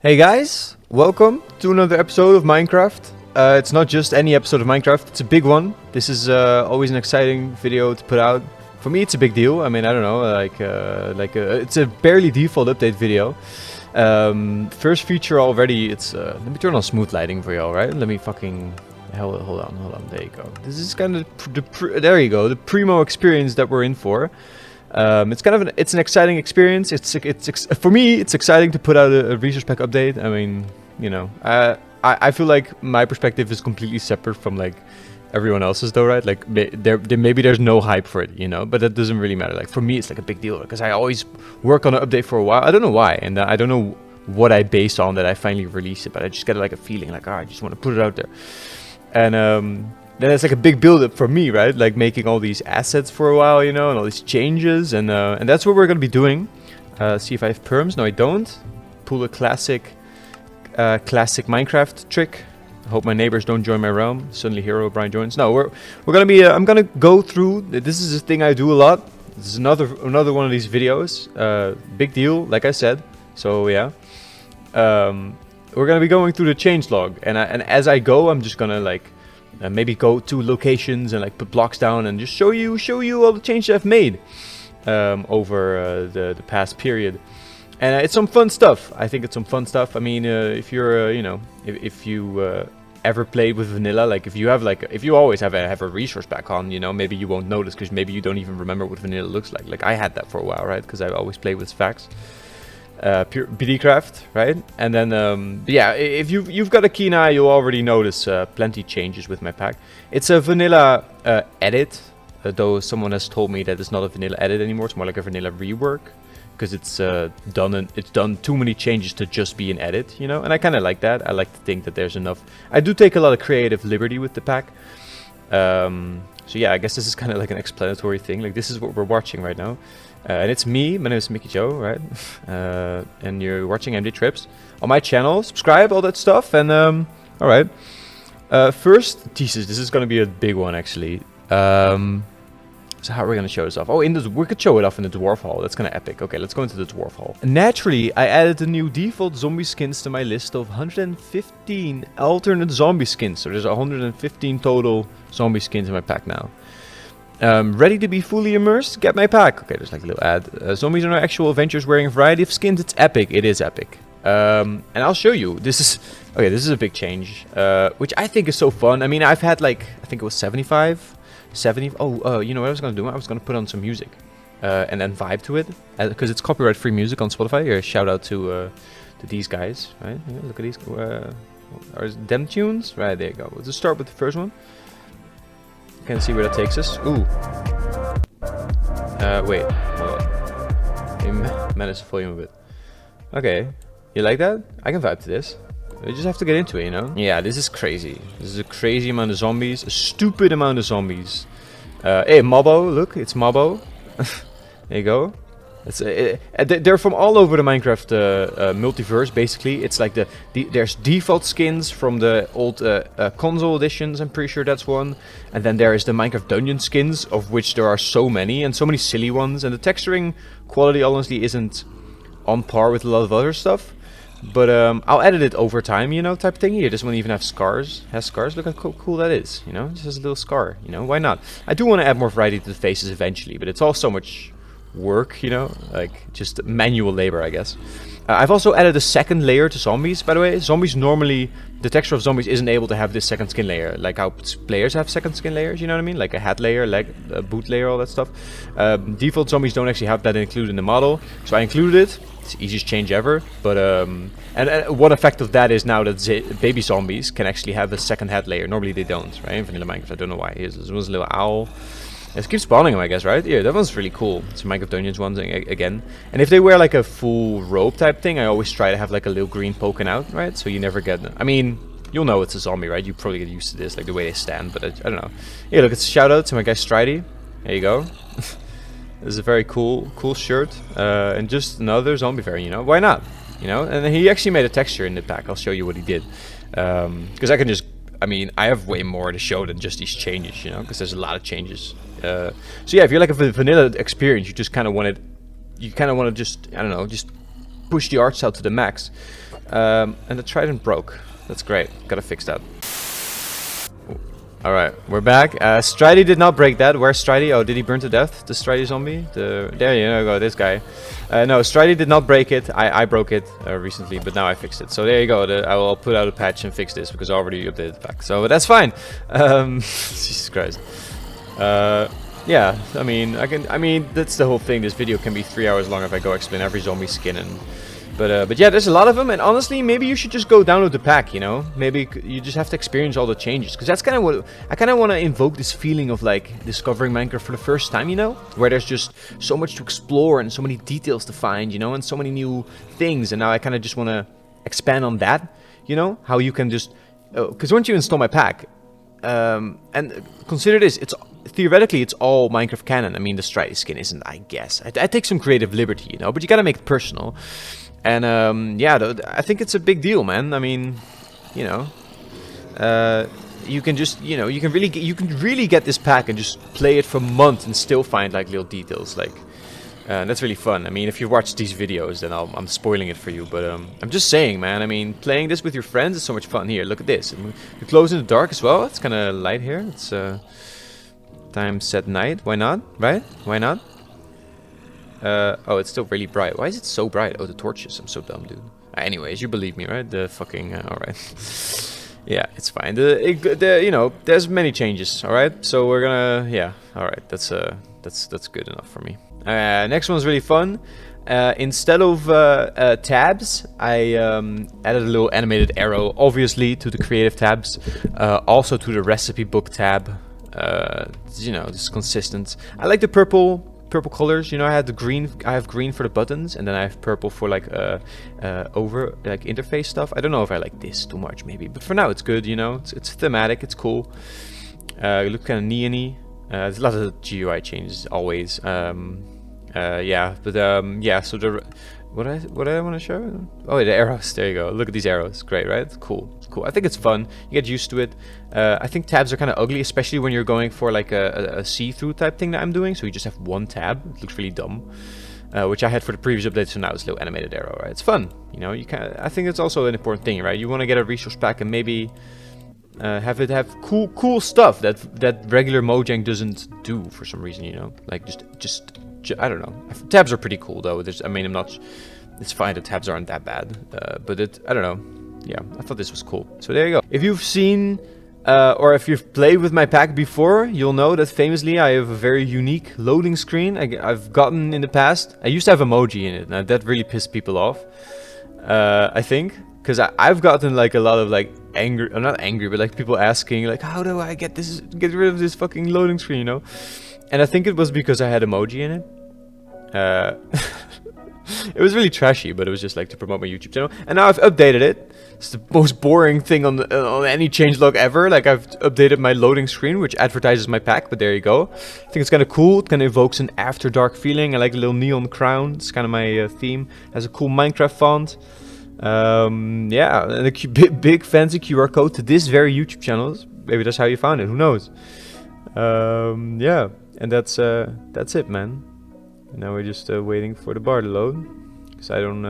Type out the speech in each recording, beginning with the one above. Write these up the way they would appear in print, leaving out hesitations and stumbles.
Hey guys, welcome to another episode of Minecraft. It's not just any episode of Minecraft, it's a big one. This is always an exciting video to put out. For me it's a big deal. I mean, I don't know, it's a barely default update video. First feature already, let me turn on smooth lighting for y'all, right? Let me fucking, hold on, there you go. This is kind of, there you go, the primo experience that we're in for. It's kind of it's an exciting experience. For me, it's exciting to put out a resource pack update. I mean, you know, I feel like my perspective is completely separate from like everyone else's, though, right? Like maybe there's no hype for it, you know, but that doesn't really matter. Like for me, it's like a big deal because I always work on an update for a while. I don't know why, and I don't know what I base on that I finally release it, but I just get like a feeling like, I just want to put it out there, and then it's like a big build-up for me, right? Like making all these assets for a while, you know, and all these changes, and that's what we're gonna be doing. See if I have perms. No, I don't. Pull a classic Minecraft trick. I hope my neighbors don't join my realm. Suddenly Hero Brian joins. No, we're gonna be. I'm gonna go through. This is a thing I do a lot. This is another one of these videos. Big deal, like I said. So yeah. We're gonna be going through the changelog, and as I go, I'm just gonna like. Maybe go to locations and like put blocks down and just show you all the changes I've made over the past period, and it's some fun stuff. I think it's some fun stuff. I mean, if you're if you ever played with vanilla, like if you always have a resource pack on, you know, maybe you won't notice because maybe you don't even remember what vanilla looks like. Like I had that for a while, right? Because I always played with Fax. Pure BDcraft, right? And then yeah, if you've got a keen eye, you'll already notice plenty changes with my pack. It's a vanilla edit, though someone has told me that it's not a vanilla edit anymore. It's more like a vanilla rework because it's done too many changes to just be an edit, you know. And I kind of like that. I like to think that there's enough. I do take a lot of creative liberty with the pack. So yeah, I guess this is kind of like an explanatory thing. Like this is what we're watching right now. And it's me, my name is Mickey Joe, right? And you're watching MD Trips on my channel. Subscribe, all that stuff, and alright. First, Jesus, this is gonna be a big one actually. So how are we gonna show this off? Oh, we could show it off in the Dwarf Hall. That's kind of epic. Okay, let's go into the Dwarf Hall. Naturally, I added the new default zombie skins to my list of 115 alternate zombie skins. So there's 115 total zombie skins in my pack now. Ready to be fully immersed? Get my pack. Okay, there's like a little ad. Zombies are no actual adventures wearing a variety of skins. It's epic. It is epic. And I'll show you. This is a big change, which I think is so fun. I mean, I've had like, I think it was 75, 70. Oh, you know what I was going to do? I was going to put on some music and then vibe to it because it's copyright free music on Spotify. Here, shout out to these guys, right? Yeah, look at these. Are them tunes? Right, there you go. Let's start with the first one. Can see where that takes us. Ooh. Wait. Hold on. Manage the volume a bit. Okay. You like that? I can vibe to this. You just have to get into it, you know? Yeah, this is crazy. This is a crazy amount of zombies. A stupid amount of zombies. Hey, Mobbo. Look, it's Mobbo. There you go. They're from all over the Minecraft multiverse, basically. It's like there's default skins from the old console editions, I'm pretty sure that's one. And then there is the Minecraft Dungeon skins, of which there are so many, and so many silly ones. And the texturing quality, honestly, isn't on par with a lot of other stuff. But I'll edit it over time, you know, type thing. Here, this one even has scars. Look how cool that is, you know? Just has a little scar, you know? Why not? I do want to add more variety to the faces eventually, but it's all so much work, you know, like just manual labor, I guess. I've also added a second layer to zombies, by the way. Zombies normally, the texture of zombies isn't able to have this second skin layer, like how players have second skin layers, you know what I mean? Like a hat layer, like a boot layer, all that stuff. Default zombies don't actually have that included in the model, so I included it. It's the easiest change ever, but and one effect of that is now that baby zombies can actually have a second hat layer. Normally they don't, right? In vanilla Minecraft, I don't know why. Here's this one's a little owl. Let's keep spawning them, I guess, right? Yeah, that one's really cool. It's Minecraft Dungeons ones again. And if they wear like a full robe type thing, I always try to have like a little green poking out, right? So you never get... I mean, you'll know it's a zombie, right? You probably get used to this, like the way they stand, but I don't know. Yeah, look, it's a shout out to my guy Stridey. There you go. This is a very cool shirt. And just another zombie variant, you know? Why not? You know? And he actually made a texture in the pack. I'll show you what he did. Because I can just... I mean, I have way more to show than just these changes, you know? Because there's a lot of changes. So yeah, if you're like a vanilla experience, you just kind of want to just, I don't know, just push the art style to the max. And the trident broke. That's great. Gotta fix that. Alright, we're back. Stridey did not break that. Where's Stridey? Oh, did he burn to death? The Stridey zombie? There you go, this guy. No, Stridey did not break it. I broke it recently, but now I fixed it. So there you go. I will put out a patch and fix this because I already updated the pack. So that's fine. Jesus Christ. Yeah, I mean, that's the whole thing. This video can be 3 hours long if I go explain every zombie skin and... But yeah, there's a lot of them, and honestly, maybe you should just go download the pack, you know? Maybe you just have to experience all the changes, because that's kind of what... I kind of want to invoke this feeling of, like, discovering Minecraft for the first time, you know? Where there's just so much to explore, and so many details to find, you know? And so many new things, and now I kind of just want to expand on that, you know? How you can just... Because once you install my pack, and consider this, theoretically, it's all Minecraft canon. I mean, the Stridey skin isn't, I guess. I take some creative liberty, you know? But you gotta make it personal. And yeah, I think it's a big deal, man. I mean, you know, you can just, you know, you can really get this pack and just play it for months and still find like little details. Like, that's really fun. I mean, if you watch these videos, then I'm spoiling it for you. But I'm just saying, man. I mean, playing this with your friends is so much fun. Here, look at this. You close in the dark as well. It's kind of light here. It's time set night. Why not? Right? Why not? Oh, it's still really bright. Why is it so bright? Oh, the torches. I'm so dumb, dude. Anyways, you believe me, right? The fucking... alright. Yeah, it's fine. You know, there's many changes, alright? So we're gonna... Yeah, alright. That's good enough for me. Next one's really fun. Instead of tabs, I added a little animated arrow, obviously, to the creative tabs. Also to the recipe book tab. You know, this is consistent. I like the purple colors, you know. I have green for the buttons, and then I have purple for like over like interface stuff. I don't know if I like this too much, maybe, but for now it's good, you know. It's thematic, it's cool. You look kind of neon-y. There's a lot of GUI changes always. Yeah, but yeah. So the what I want to show? Oh, the arrows. There you go. Look at these arrows. Great, right? Cool. I think it's fun. You get used to it. I think tabs are kind of ugly, especially when you're going for like a see-through type thing that I'm doing. So you just have one tab. It looks really dumb, which I had for the previous update. So now it's a little animated arrow, right? It's fun. You know, you can. I think it's also an important thing, right? You want to get a resource pack and maybe have it have cool stuff that regular Mojang doesn't do for some reason. You know, like just I don't know. Tabs are pretty cool though. I mean, I'm not. It's fine. The tabs aren't that bad, but I don't know. Yeah, I thought this was cool. So there you go. If you've seen or if you've played with my pack before, you'll know that famously I have a very unique loading screen I've gotten in the past. I used to have emoji in it, and that really pissed people off. I think because I've gotten like a lot of like anger. I'm not angry, but like people asking like, how do I get rid of this fucking loading screen, you know? And I think it was because I had emoji in it. It was really trashy, but it was just like to promote my YouTube channel. And now I've updated it. It's the most boring thing on any changelog ever. Like, I've updated my loading screen, which advertises my pack, but there you go. I think it's kind of cool. It kind of evokes an after dark feeling. I like the little neon crown. It's kind of my theme. Has a cool Minecraft font. Yeah, and a big fancy QR code to this very YouTube channel. Maybe that's how you found it. Who knows? Yeah, and that's it, man. Now we're just waiting for the bar to load, because I don't,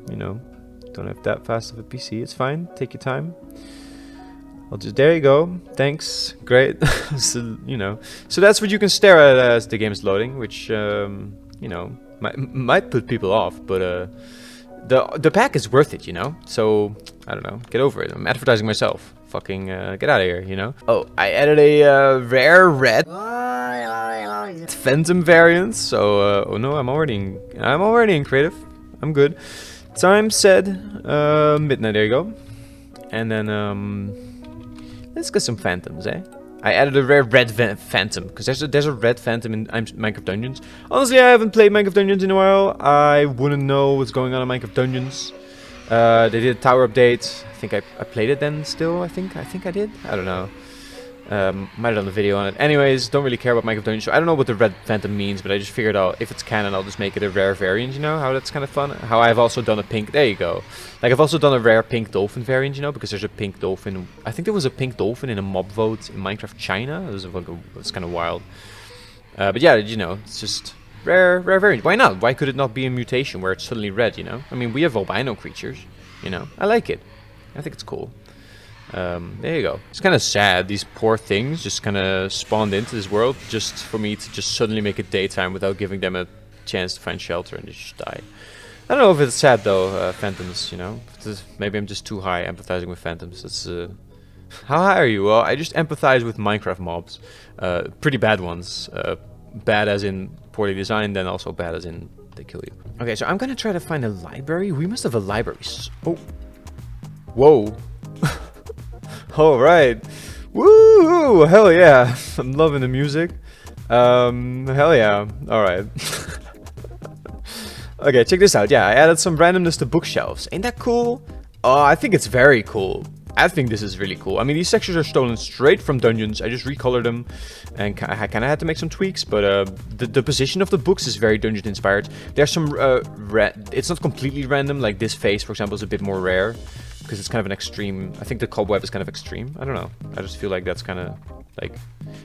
you know, don't have that fast of a PC. It's fine. Take your time. There you go. Thanks. Great. So, you know, so that's what you can stare at as the game is loading, which, you know, might put people off, but the pack is worth it, you know. So I don't know. Get over it. I'm advertising myself. Fucking get out of here, you know. Oh, I added a rare red phantom variant. So oh no, I'm already in creative. I'm good. Time said midnight. There you go. And then let's get some phantoms, eh? I added a rare red phantom because there's a red phantom in Minecraft Dungeons. Honestly, I haven't played Minecraft Dungeons in a while. I wouldn't know what's going on in Minecraft Dungeons. They did a tower update. I think I played it then still. I think I did. I don't know. Might have done a video on it. Anyways, don't really care about Minecraft Dungeons. So I don't know what the red phantom means, but I just figured out if it's canon, I'll just make it a rare variant. You know how that's kind of fun. How I've also done a pink. There you go. Like I've also done a rare pink dolphin variant. You know, because there's a pink dolphin. I think there was a pink dolphin in a mob vote in Minecraft China. It's kind of wild. But yeah, you know, it's just rare variant. Why not? Why could it not be a mutation where it's suddenly red? You know, I mean, we have albino creatures. You know, I like it. I think it's cool. There you go. It's kind of sad. These poor things just kind of spawned into this world just for me to just suddenly make it daytime without giving them a chance to find shelter, and they just die. I don't know if it's sad though, phantoms, you know. Maybe I'm just too high empathizing with phantoms. That's how high are you? Well, I just empathize with Minecraft mobs. Pretty bad ones. Bad as in poorly designed, then also bad as in they kill you. Okay, so I'm gonna try to find a library. We must have a library. Oh. Whoa. Alright. Woo! Hell yeah. I'm loving the music. Hell yeah. Alright. Okay, check this out. Yeah, I added some randomness to bookshelves. Ain't that cool? Oh, I think it's very cool. I think this is really cool. I mean, these sections are stolen straight from dungeons. I just recolored them, and I kind of had to make some tweaks, but the position of the books is very dungeon inspired. There's some it's not completely random. Like this face, for example, is a bit more rare because it's kind of an extreme. I think the cobweb is kind of extreme. I don't know. I just feel like that's kind of like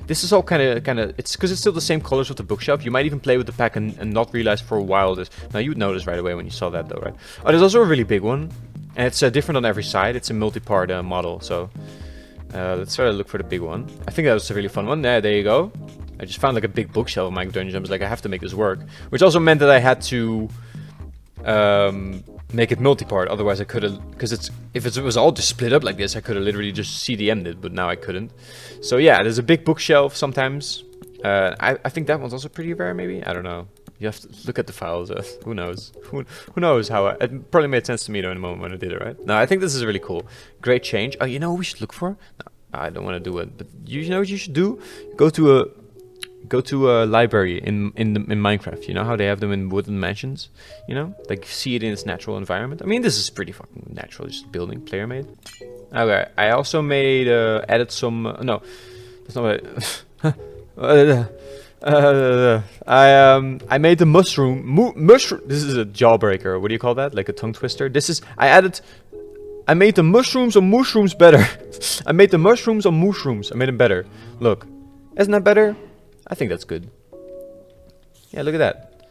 this is all kind of. It's because it's still the same colors of the bookshelf. You might even play with the pack and not realize for a while. Now you would notice right away when you saw that, though, right? Oh, there's also a really big one. And it's different on every side. It's a multi-part model, so let's try to look for the big one. I think that was a really fun one. There you go. I just found like a big bookshelf in Minecraft Dungeons. I was like, I have to make this work, which also meant that I had to make it multi-part. Otherwise, I could have, because if it was all just split up like this, I could have literally just CDM'd it, but now I couldn't. So yeah, there's a big bookshelf sometimes. I think that one's also pretty rare. Maybe, I don't know. You have to look at the files. Who knows? Who knows how? It probably made sense to me though in the moment when I did it, right? No, I think this is really cool. Great change. Oh, you know what we should look for? No, I don't want to do it, but you know what you should do? Go to a library in Minecraft. You know how they have them in wooden mansions? You know, like see it in its natural environment. I mean, this is pretty fucking natural. Just building player made. Okay, I also made added some. No, that's not what I made the mushroom. This is a jawbreaker. What do you call that? Like a tongue twister. I made the mushrooms on mushrooms better. I made the mushrooms on mushrooms. I made them better. Look, isn't that better? I think that's good. Yeah, look at that.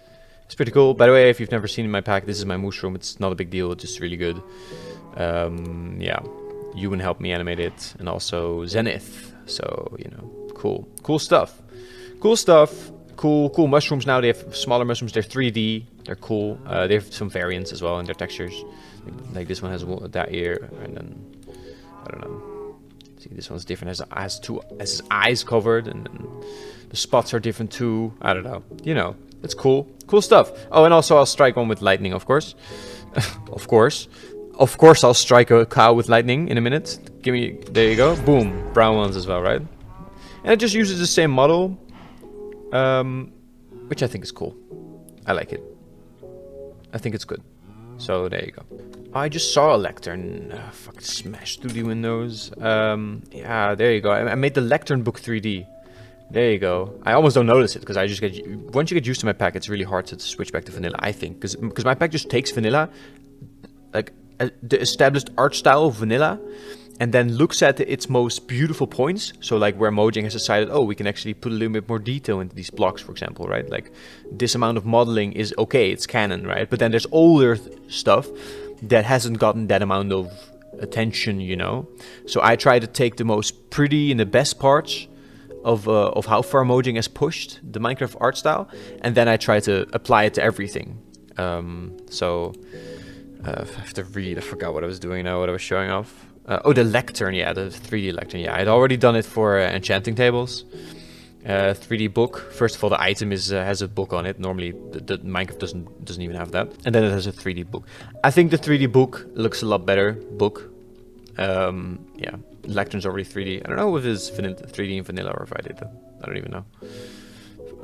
It's pretty cool. By the way, if you've never seen my pack, this is my mushroom. It's not a big deal. It's just really good. Yeah, you can help me animate it, and also Zenith. So you know, cool stuff. Cool stuff. Cool mushrooms now. They have smaller mushrooms. They're 3D. They're cool. They have some variants as well in their textures. Like this one has that ear, and then I don't know. See, this one's different. Has his eyes covered, and then the spots are different too. I don't know. You know, it's cool. Cool stuff. Oh, and also I'll strike one with lightning, of course. Of course, I'll strike a cow with lightning in a minute. There you go. Boom. Brown ones as well, right? And it just uses the same model. Which I think is cool. I like it. I think it's good. So there you go. I just saw a lectern. Fucking smashed through the windows. Yeah, there you go. I made the lectern book 3D. There you go. I almost don't notice it because I just once you get used to my pack, it's really hard to switch back to vanilla. I think because my pack just takes vanilla, like the established art style of vanilla, and then looks at its most beautiful points. So like where Mojang has decided, oh, we can actually put a little bit more detail into these blocks, for example, right? Like this amount of modeling is okay, it's canon, right? But then there's older stuff that hasn't gotten that amount of attention, you know? So I try to take the most pretty and the best parts of how far Mojang has pushed the Minecraft art style, and then I try to apply it to everything. So I have to read, I forgot what I was doing now, what I was showing off. Oh, the lectern, yeah, the 3D lectern. Yeah, I'd already done it for enchanting tables. 3D book. First of all, the item has a book on it. Normally, the Minecraft doesn't even have that. And then it has a 3D book. I think the 3D book looks a lot better. Book. Yeah, lectern's already 3D. I don't know if it's 3D in vanilla or if I did that. I don't even know.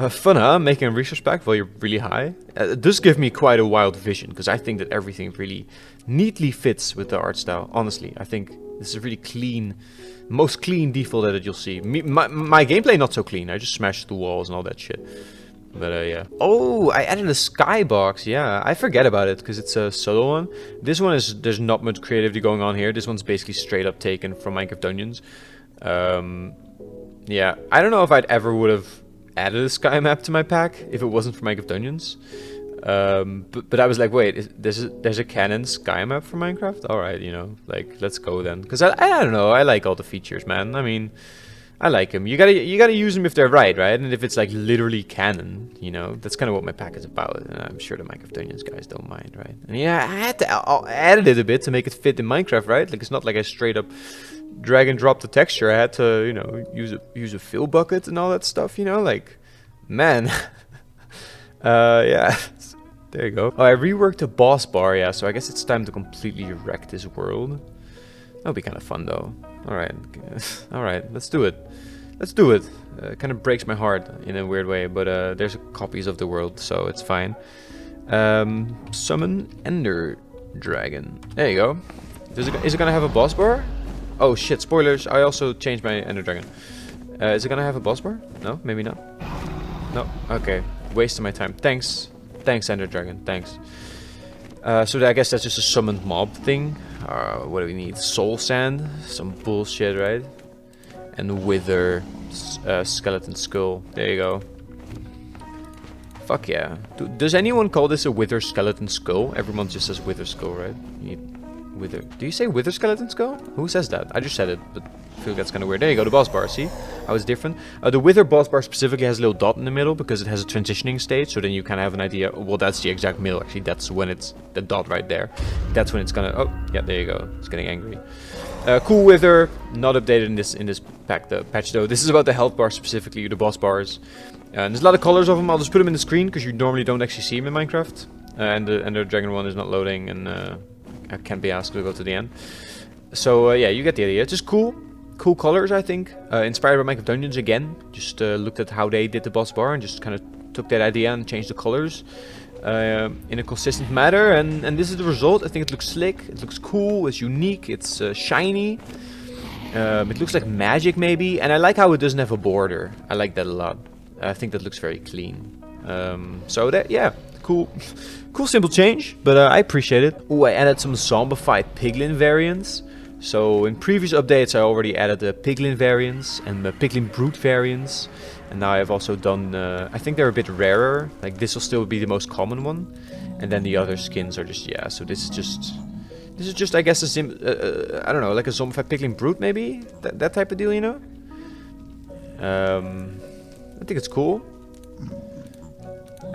Fun, huh? Making a resource pack while you're really high. It does give me quite a wild vision, because I think that everything really neatly fits with the art style. Honestly, I think this is a really clean, most clean default edit you'll see. My gameplay not so clean. I just smashed the walls and all that shit. But yeah. Oh, I added a skybox. Yeah, I forget about it because it's a solo one. This one there's not much creativity going on here. This one's basically straight up taken from Minecraft Dungeons. Yeah, I don't know if I'd ever would have added a sky map to my pack if it wasn't for Minecraft Dungeons. But I was like, wait, there's a canon sky map for Minecraft? Alright, you know, like, let's go then. Because I don't know, I like all the features, man. I mean, I like them. You gotta use them if they're right? And if it's like literally canon, you know, that's kind of what my pack is about. And I'm sure the Minecraft Dungeons guys don't mind, right? And yeah, I had to edit it a bit to make it fit in Minecraft, right? Like, it's not like I straight up drag and drop the texture. I had to, you know, use a fill bucket and all that stuff, you know, like, man. Yeah. There you go. Oh, I reworked the boss bar, yeah, so I guess it's time to completely wreck this world. That'll be kind of fun, though. Alright. Alright, let's do it. Let's do it. It kind of breaks my heart in a weird way, but there's copies of the world, so it's fine. Summon Ender Dragon. There you go. Is it gonna have a boss bar? Oh shit, spoilers. I also changed my Ender Dragon. Is it gonna have a boss bar? No? Maybe not? No? Okay. Wasting my time. Thanks. Thanks, Ender Dragon. Thanks. So I guess that's just a summoned mob thing. What do we need? Soul sand? Some bullshit, right? And wither skeleton skull. There you go. Fuck yeah. Does anyone call this a wither skeleton skull? Everyone just says wither skull, right? Wither. Do you say wither skeleton skull? Who says that? I just said it, but I feel that's kind of weird. There you go, the boss bar. See how it's different? The wither boss bar specifically has a little dot in the middle because it has a transitioning stage. So then you kind of have an idea. Well, that's the exact middle. Actually, that's when it's the dot right there. That's when it's gonna. Oh, yeah, there you go. It's getting angry. Cool wither. Not updated in this patch though. This is about the health bar specifically, the boss bars. And there's a lot of colors of them. I'll just put them in the screen because you normally don't actually see them in Minecraft. And the dragon one is not loading and. I can't be asked to go to the end. So yeah, you get the idea. It's just cool colors, I think. Inspired by Minecraft Dungeons again. Just looked at how they did the boss bar and just kind of took that idea and changed the colors in a consistent manner. And this is the result. I think it looks slick. It looks cool. It's unique. It's shiny. It looks like magic maybe. And I like how it doesn't have a border. I like that a lot. I think that looks very clean. So that, yeah, cool. Cool simple change, but I appreciate it. Oh, I added some zombified piglin variants. So in previous updates I already added the piglin variants and the piglin brute variants. And now I've also done, I think they're a bit rarer. Like this will still be the most common one. And then the other skins are just, yeah, so this is just I guess a I don't know, like a zombified piglin brute maybe? That type of deal, you know? I think it's cool.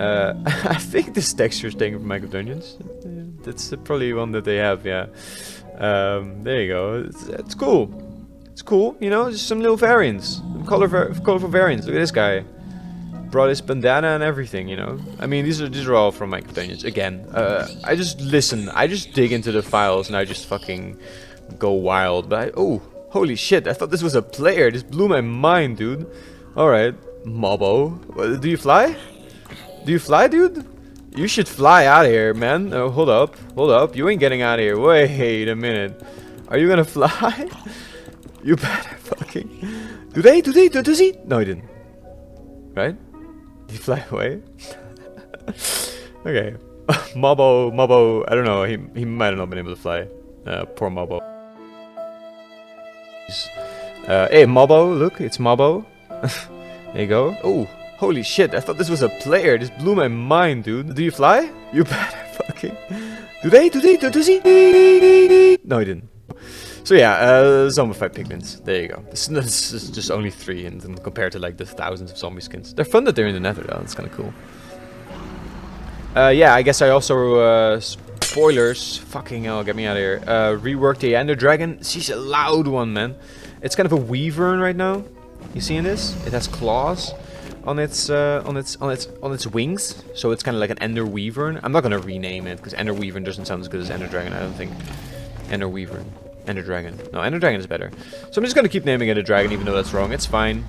I think this texture is taken from Minecraft Dungeons. That's probably one that they have, yeah. There you go. It's cool. It's cool, you know, just some little variants. Some colorful variants. Look at this guy. Brought his bandana and everything, you know. I mean, these are all from Minecraft Dungeons. Again, I just listen. I just dig into the files and I just fucking go wild. But oh, holy shit. I thought this was a player. This blew my mind, dude. Alright. Mobbo. Do you fly? Do you fly, dude? You should fly out of here, man. Oh, hold up. You ain't getting out of here. Wait a minute. Are you gonna fly? You better fucking. Does he? No, he didn't. Right? Did he fly away? Okay. Mobbo. I don't know. He might have not been able to fly. Poor Mobbo. Hey, Mobbo. Look, it's Mobbo. There you go. Oh. Holy shit, I thought this was a player. This blew my mind, dude. Do you fly? You better fucking. Does he? No, he didn't. So yeah, zombified piglins. There you go. This is just only 3 and compared to like the thousands of zombie skins. They're fun that they're in the nether though. That's kind of cool. Yeah, I guess I also, spoilers. Fucking hell, get me out of here. Reworked the Ender Dragon. She's a loud one, man. It's kind of a wyvern right now. You seeing this? It has claws on its wings, so it's kind of like an Ender Wyvern. I'm not gonna rename it because Ender Wyvern doesn't sound as good as Ender Dragon. I don't think. Ender Wyvern, Ender Dragon. No, Ender Dragon is better. So I'm just gonna keep naming it a dragon, even though that's wrong. It's fine.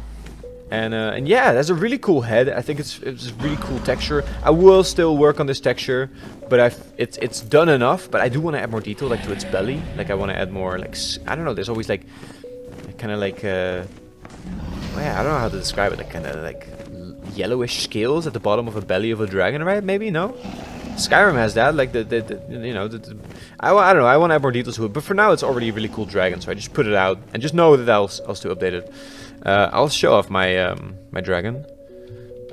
And yeah, that's a really cool head. I think it's a really cool texture. I will still work on this texture, but it's done enough. But I do want to add more detail, like to its belly. Like I want to add more, like I don't know. There's always like, kind of like. Well, yeah, I don't know how to describe it. Like kind of like yellowish scales at the bottom of a belly of a dragon, right? Maybe no. Skyrim has that. Like you know, I don't know. I want to add more details to it, but for now it's already a really cool dragon. So I just put it out and just know that I'll still update it. I'll show off my my dragon,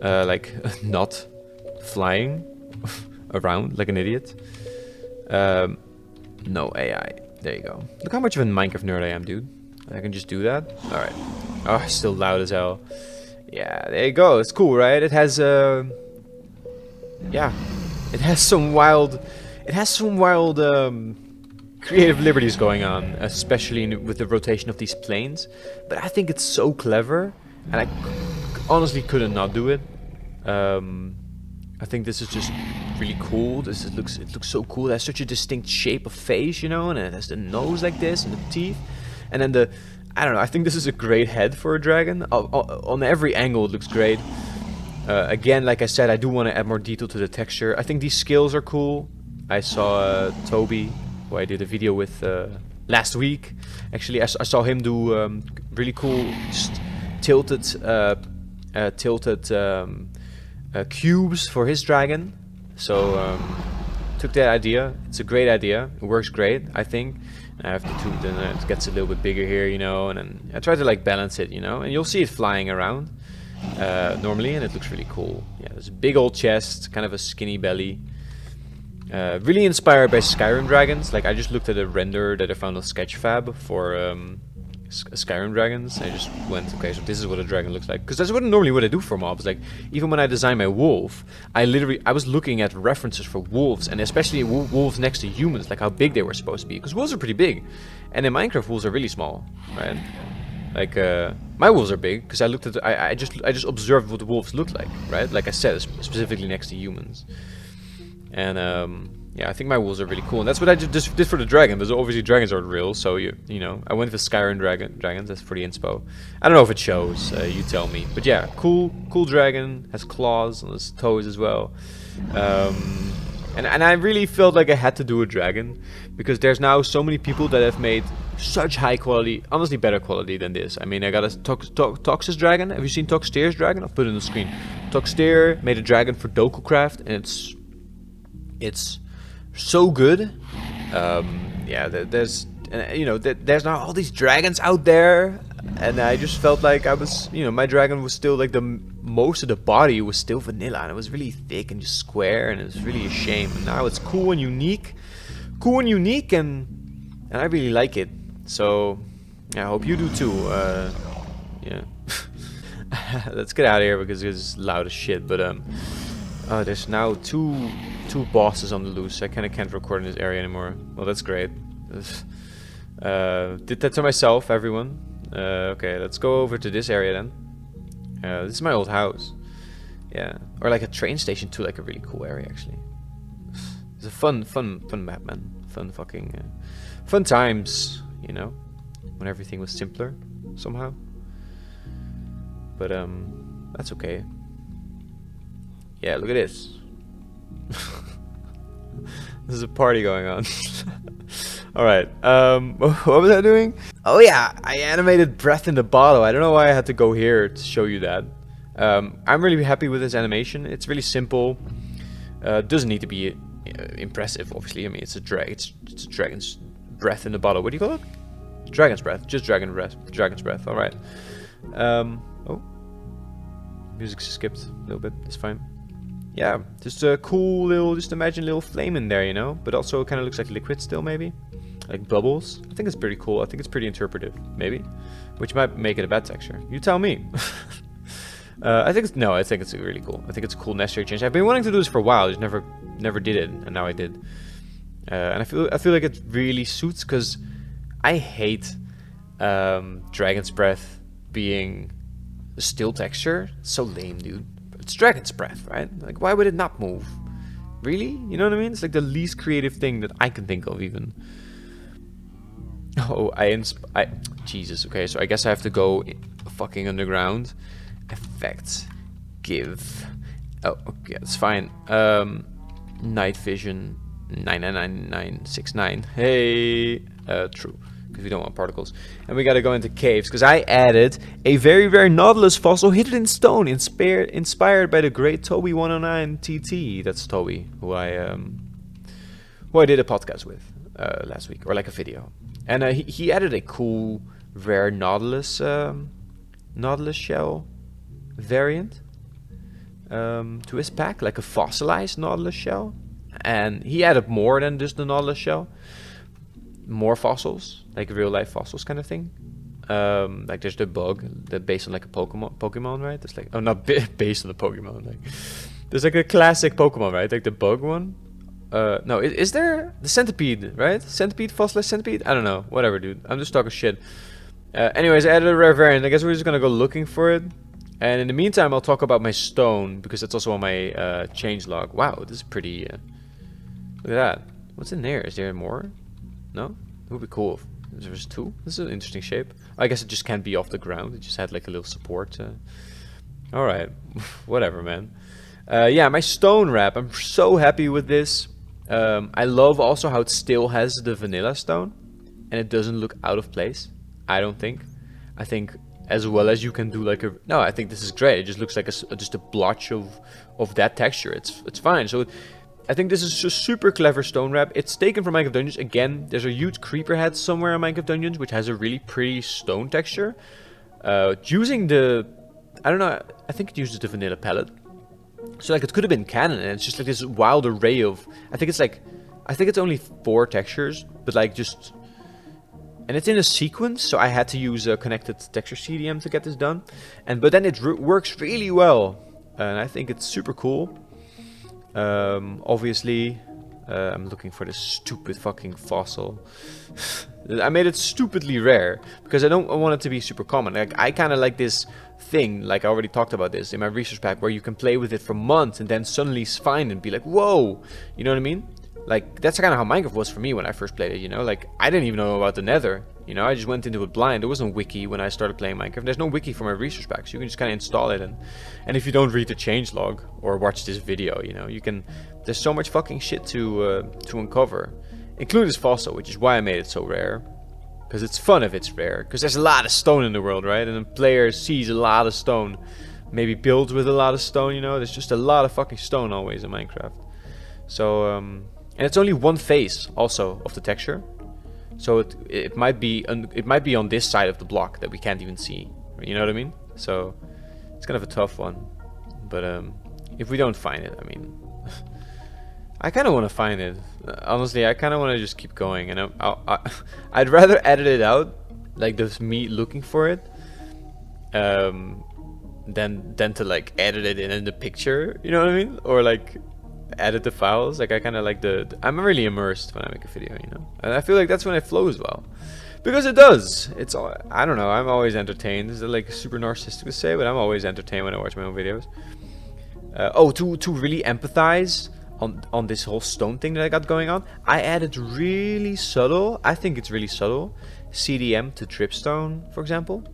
like not flying. around like an idiot. No AI. There you go. Look how much of a Minecraft nerd I am, dude. I can just do that. All right. Oh, still loud as hell. Yeah, there you go. It's cool, right? It has yeah, it has some wild. It has some wild creative liberties going on, especially with the rotation of these planes. But I think it's so clever, and I honestly couldn't not do it. I think this is just really cool. It looks so cool. It has such a distinct shape of face, you know, and it has the nose like this and the teeth, and then I don't know. I think this is a great head for a dragon. On every angle, it looks great. Again, like I said, I do want to add more detail to the texture. I think these scales are cool. I saw Toby, who I did a video with last week. Actually, I saw him do really cool tilted cubes for his dragon. So took that idea. It's a great idea. It works great, I think. I have to then it gets a little bit bigger here, you know, and then I try to like balance it, you know, and you'll see it flying around normally, and it looks really cool. Yeah, there's a big old chest, kind of a skinny belly. Really inspired by Skyrim dragons. Like I just looked at a render that I found on Sketchfab for Skyrim dragons. I just went, okay, so this is what a dragon looks like, because that's normally what I do for mobs. Like even when I design my wolf, I was looking at references for wolves, and especially wolves next to humans, like how big they were supposed to be, because wolves are pretty big, and in Minecraft wolves are really small, right? Like my wolves are big because I looked at I just observed what the wolves look like, right? Like I said, specifically next to humans, and yeah, I think my wolves are really cool, and that's what I just did for the dragon. But obviously dragons aren't real, so you know, I went with Skyrim dragons. That's for the inspo. I don't know if it shows. You tell me. But yeah, cool dragon, has claws on his toes as well. And I really felt like I had to do a dragon because there's now so many people that have made such high quality, honestly better quality than this. I mean, I got a Tox's dragon. Have you seen Toxteer's dragon? I'll put it on the screen. Toxteer made a dragon for DokuCraft, and it's so good. Yeah, there's you know, there's now all these dragons out there, and I just felt like I was, you know, my dragon was still like most of the body was still vanilla, and it was really thick and just square, and it was really a shame. And now it's cool and unique, and I really like it. So yeah, I hope you do too. Yeah. Let's get out of here because it's loud as shit. But there's now two bosses on the loose. I kind of can't record in this area anymore. Well, that's great. Did that to myself, everyone. Okay, let's go over to this area then. This is my old house. Yeah, or like a train station too, like a really cool area actually. It's a fun map, man. Fun times, you know, when everything was simpler somehow. But that's okay. Yeah, look at this. There's a party going on. Alright, what was I doing? Oh yeah, I animated breath in the bottle. I don't know why I had to go here to show you that. I'm really happy with this animation. It's really simple. Doesn't need to be impressive, obviously. I mean, it's a dragon's breath in the bottle. What do you call it? Dragon's breath. Just dragon's breath. Alright. Oh. Music skipped a little bit. That's fine. Yeah, just a cool little, just imagine a little flame in there, you know? But also it kind of looks like liquid still, maybe? Like bubbles. I think it's pretty cool. I think it's pretty interpretive, maybe? Which might make it a bad texture. You tell me. I think it's really cool. I think it's a cool necessary change. I've been wanting to do this for a while. I just never did it, and now I did. And I feel like it really suits, because I hate Dragon's Breath being a still texture. It's so lame, dude. It's Dragon's Breath, right? Like, why would it not move? Really? You know what I mean? It's like the least creative thing that I can think of, even. Oh, Jesus. Okay, so I guess I have to go fucking underground. Effects. Give. Oh, okay, that's fine. Night vision 99969. Hey. True. Because we don't want particles. And we gotta go into caves, because I added a very rare Nautilus fossil hidden in stone, inspired by the great Toby 109 TT. That's Toby, who I did a podcast with last week, or like a video. And he added a cool rare Nautilus shell variant to his pack, like a fossilized Nautilus shell. And he added more than just the Nautilus shell. More fossils, like real life fossils kind of thing. Like there's the bug that based on like a Pokemon, right? It's like, oh, not based on the Pokemon. Like there's like a classic Pokemon, right? Like the bug one. No, is there the centipede, right? Centipede, fossilized centipede? I don't know. Whatever, dude. I'm just talking shit. Anyways, I added a rare variant. I guess we're just gonna go looking for it. And in the meantime, I'll talk about my stone, because it's also on my changelog. Wow, this is pretty... look at that. What's in there? Is there more? No? It would be cool if there was 2. This is an interesting shape. I guess it just can't be off the ground. It just had like a little support. Alright. Whatever, man. Yeah, my stone wrap. I'm so happy with this. I love also how it still has the vanilla stone. And it doesn't look out of place. I don't think. I think... as well as you can do like a... No, I think this is great. It just looks like just a blotch of that texture. It's fine. So I think this is a super clever stone wrap. It's taken from Minecraft Dungeons. Again, there's a huge creeper head somewhere in Minecraft Dungeons, which has a really pretty stone texture. Using the... I don't know. I think it uses the vanilla palette. So like it could have been canon, and it's just like this wild array of... I think it's only 4 textures, but like just... And it's in a sequence, so I had to use a connected texture CDM to get this done. But then it works really well, and I think it's super cool. Obviously, I'm looking for this stupid fucking fossil. I made it stupidly rare because I don't want it to be super common. Like I kind of like this thing, like I already talked about this in my research pack, where you can play with it for months and then suddenly find and be like, whoa, you know what I mean? Like, that's kind of how Minecraft was for me when I first played it, you know? Like, I didn't even know about the nether, you know? I just went into it blind. There wasn't a wiki when I started playing Minecraft. There's no wiki for my research pack, so you can just kind of install it. And if you don't read the changelog or watch this video, you know, you can... There's so much fucking shit to uncover. Including this fossil, which is why I made it so rare. Because it's fun if it's rare. Because there's a lot of stone in the world, right? And a player sees a lot of stone. Maybe builds with a lot of stone, you know? There's just a lot of fucking stone always in Minecraft. So, and it's only one face also of the texture, so it might be on this side of the block that we can't even see. You know what I mean? So it's kind of a tough one. But if we don't find it, I mean, I kind of want to find it. Honestly, I kind of want to just keep going, and I'd rather edit it out, like just me looking for it, than to like edit it in the picture. You know what I mean? Or like edit the files. Like I kind of like I'm really immersed when I make a video, you know, and I feel like that's when it flows well, because it does. It's all, I don't know, I'm always entertained. This is like super narcissistic to say, but I'm always entertained when I watch my own videos. To really empathize on this whole stone thing that I got going on, I added really subtle, I think it's really subtle, CDM to dripstone, for example.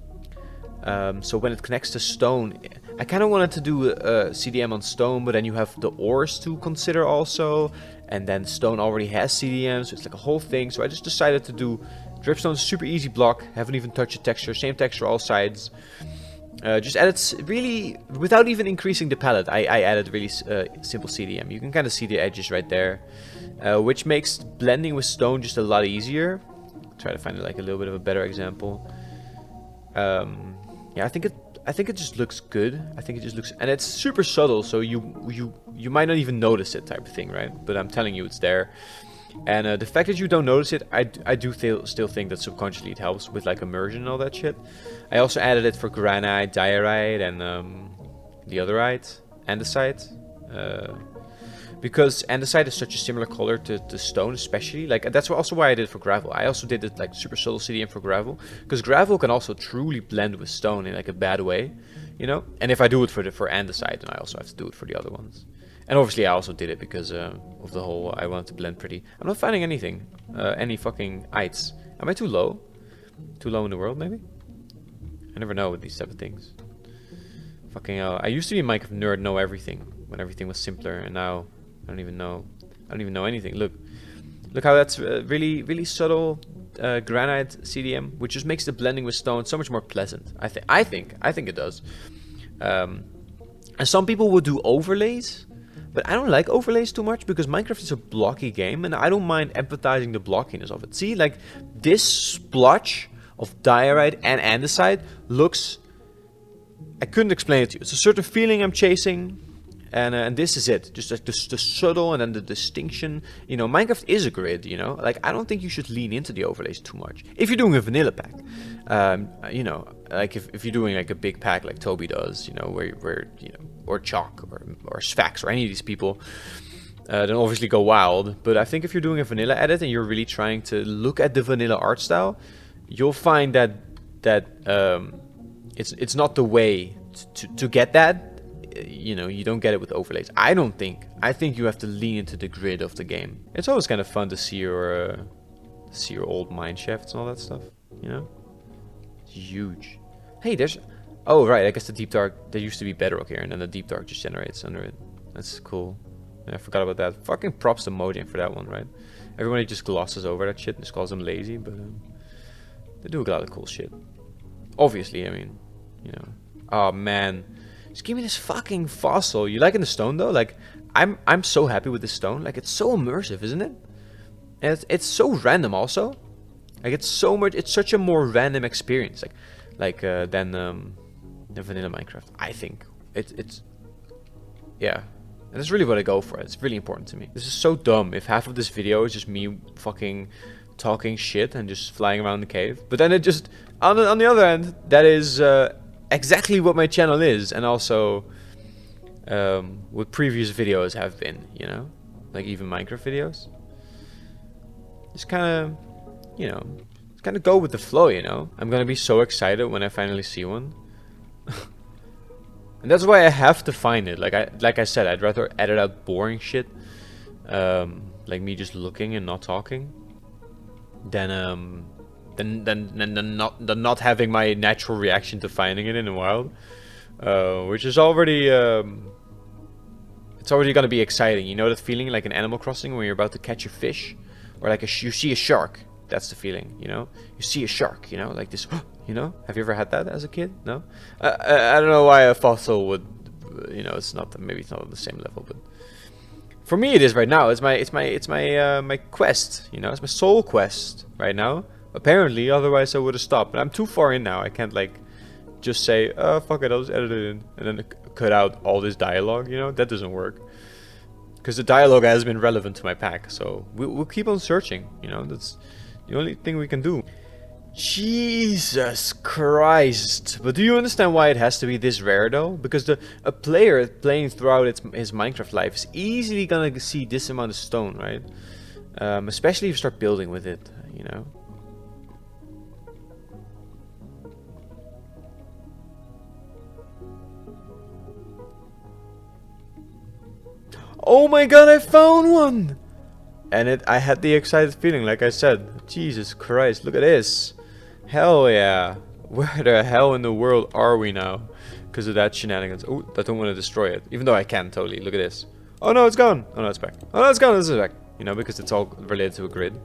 So when it connects to stone, I kind of wanted to do CDM on stone, but then you have the ores to consider also, and then stone already has CDM, so it's like a whole thing. So I just decided to do dripstone, super easy block, haven't even touched the texture, same texture all sides. Just added really, without even increasing the palette, I added really simple CDM. You can kind of see the edges right there, which makes blending with stone just a lot easier. Try to find like a little bit of a better example. Yeah, I think it just looks good. I think it just looks, and it's super subtle, so you might not even notice it, type of thing, right? But I'm telling you, it's there. And the fact that you don't notice it, I do still think that subconsciously it helps with like immersion and all that shit. I also added it for granite, diorite, and the otherite, andesite. Because andesite is such a similar color to stone, especially. Like, that's also why I did it for gravel. I also did it like super subtle CDM for gravel, because gravel can also truly blend with stone in like a bad way, you know. And if I do it for andesite, then I also have to do it for the other ones. And obviously I also did it because of the whole, I wanted to blend pretty. I'm not finding anything, any fucking ites. Am I too low? Too low in the world, maybe? I never know with these type of things. Fucking hell. I used to be a Minecraft nerd, know everything, when everything was simpler, and now I don't even know anything. Look how that's really subtle granite CDM, which just makes the blending with stone so much more pleasant. I think it does. And some people would do overlays, but I don't like overlays too much because Minecraft is a blocky game, and I don't mind empathizing the blockiness of it. See, like this splotch of diorite and andesite looks, I couldn't explain it to you. It's a certain feeling I'm chasing. And this is it, just like the subtle and then the distinction. You know, Minecraft is a grid, you know, like I don't think you should lean into the overlays too much if you're doing a vanilla pack. You know, like if you're doing like a big pack like Toby does, you know, where you know, or Chalk or Sfax or any of these people, then obviously go wild. But I think if you're doing a vanilla edit and you're really trying to look at the vanilla art style, you'll find that it's not the way to get that. You know, you don't get it with overlays. I don't think. I think you have to lean into the grid of the game. It's always kind of fun to see your old mine shafts and all that stuff. You know, it's huge. Hey, there's. Oh right, I guess the deep dark. There used to be bedrock here, and then the deep dark just generates under it. That's cool. Yeah, I forgot about that. Fucking props to Mojang for that one, right? Everybody just glosses over that shit and just calls them lazy, but they do a lot of cool shit. Obviously, I mean, you know. Oh man. Just give me this fucking fossil. You liking the stone though? Like, I'm so happy with the stone. Like, it's so immersive, isn't it? And it's so random also. Like, it's such a more random experience. Than vanilla Minecraft. I think it's yeah. And that's really what I go for. It's really important to me. This is so dumb. If half of this video is just me fucking talking shit and just flying around the cave, but then it just on the other end, that is. Exactly what my channel is, and also what previous videos have been, you know, like even Minecraft videos. Just kind of, you know, just kind of go with the flow, you know. I'm gonna be so excited when I finally see one, and that's why I have to find it. Like I said, I'd rather edit out boring shit, like me just looking and not talking, than not having my natural reaction to finding it in the wild, which is already it's already gonna be exciting. You know that feeling like in Animal Crossing when you're about to catch a fish, or like you see a shark. That's the feeling, you know. You see a shark, you know, like this. You know, have you ever had that as a kid? No. I don't know why a fossil would, you know, it's not, maybe it's not on the same level, but for me it is right now. It's my quest, you know. It's my soul quest right now. Apparently, otherwise I would have stopped. But I'm too far in now. I can't like just say, oh, fuck it, I'll just edit it in. And then cut out all this dialogue, you know? That doesn't work. Because the dialogue has been relevant to my pack. So we'll keep on searching, you know? That's the only thing we can do. Jesus Christ. But do you understand why it has to be this rare though? Because a player playing throughout his Minecraft life is easily gonna see this amount of stone, right? Especially if you start building with it, you know? Oh my god, I found one! And I had the excited feeling, like I said. Jesus Christ, look at this. Hell yeah. Where the hell in the world are we now? Because of that shenanigans. Oh, I don't want to destroy it. Even though I can totally. Look at this. Oh no, it's gone. Oh no, it's back. Oh no, it's gone. This is back. You know, because it's all related to a grid.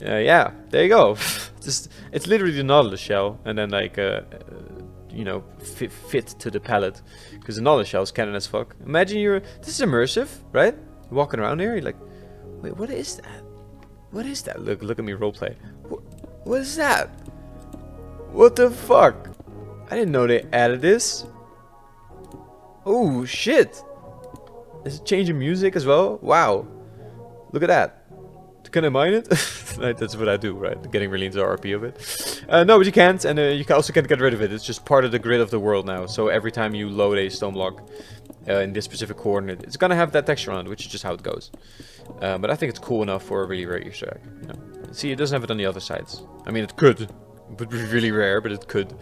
Yeah, there you go. It's literally the Nautilus shell. And then like, you know, fit to the palette. Because the Nautilus shell is canon as fuck. Imagine this is immersive, right? You're walking around here, you're like, wait, what is that? What is that? Look at me roleplay. What is that? What the fuck? I didn't know they added this. Oh shit! Is it changing music as well? Wow! Look at that. Can I mine it? That's what I do, right? Getting really into the RP of it. No, but you can't, and you also can't get rid of it. It's just part of the grid of the world now. So every time you load a stone block in this specific coordinate, it's gonna have that texture on it, which is just how it goes. But I think it's cool enough for a really rare Easter egg. You know, see, it doesn't have it on the other sides. I mean, it could, it would be really rare, but it could.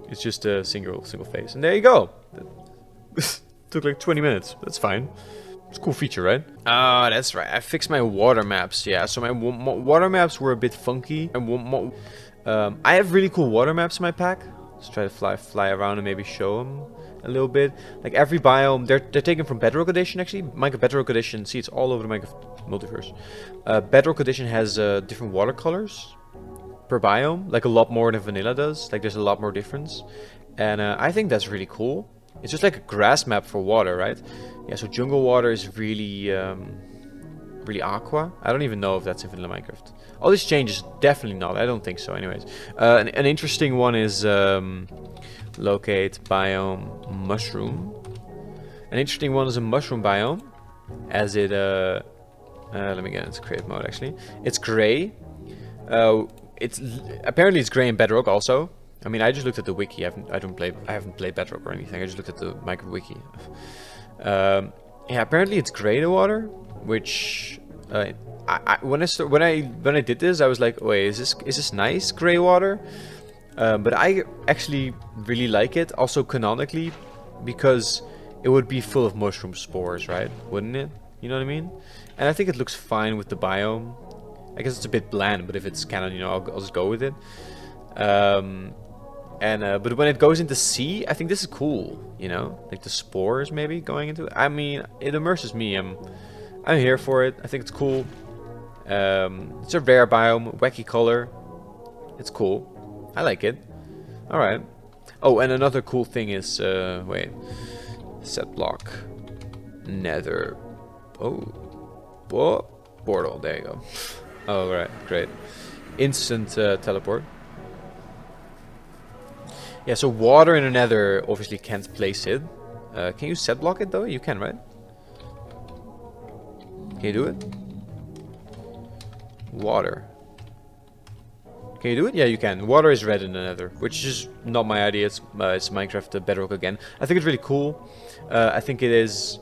It's just a single face, and there you go. Took like 20 minutes. That's fine. It's a cool feature, right? Ah, that's right. I fixed my water maps. Yeah, so my water maps were a bit funky. I have really cool water maps in my pack. Let's try to fly around and maybe show them a little bit. Like every biome, they're taken from Bedrock Edition actually. Minecraft Bedrock Edition. See, it's all over the Minecraft multiverse. Bedrock Edition has different watercolors per biome, like a lot more than Vanilla does. Like there's a lot more difference, and I think that's really cool. It's just like a grass map for water, right? Yeah, so jungle water is really, really aqua. I don't even know if that's in vanilla Minecraft. All these changes, definitely not. I don't think so, anyways. An interesting one is locate biome mushroom. An interesting one is a mushroom biome, as it let me get into creative mode. Actually, it's gray. It's apparently it's gray in Bedrock also. I mean, I just looked at the wiki. I haven't played Bedrock or anything. I just looked at the micro wiki. Yeah, apparently it's gray, the water, which when I did this, I was like, wait, is this nice gray water? But I actually really like it, also canonically, because it would be full of mushroom spores, right? Wouldn't it? You know what I mean? And I think it looks fine with the biome. I guess it's a bit bland, but if it's canon, you know, I'll just go with it. But when it goes into sea, I think this is cool, you know? Like the spores maybe going into it. I mean, it immerses me. I'm here for it. I think it's cool. It's a rare biome, wacky color. It's cool. I like it. Alright. Oh, and another cool thing is, wait. Set block. Nether. Oh. Whoa. Portal. There you go. Oh, right. Great. Instant teleport. Yeah, so water in a nether obviously can't place it. Can you set block it though? You can, right? Can you do it? Water. Can you do it? Yeah, you can. Water is red in the nether, which is not my idea. It's Minecraft Bedrock again. I think it's really cool. I think it is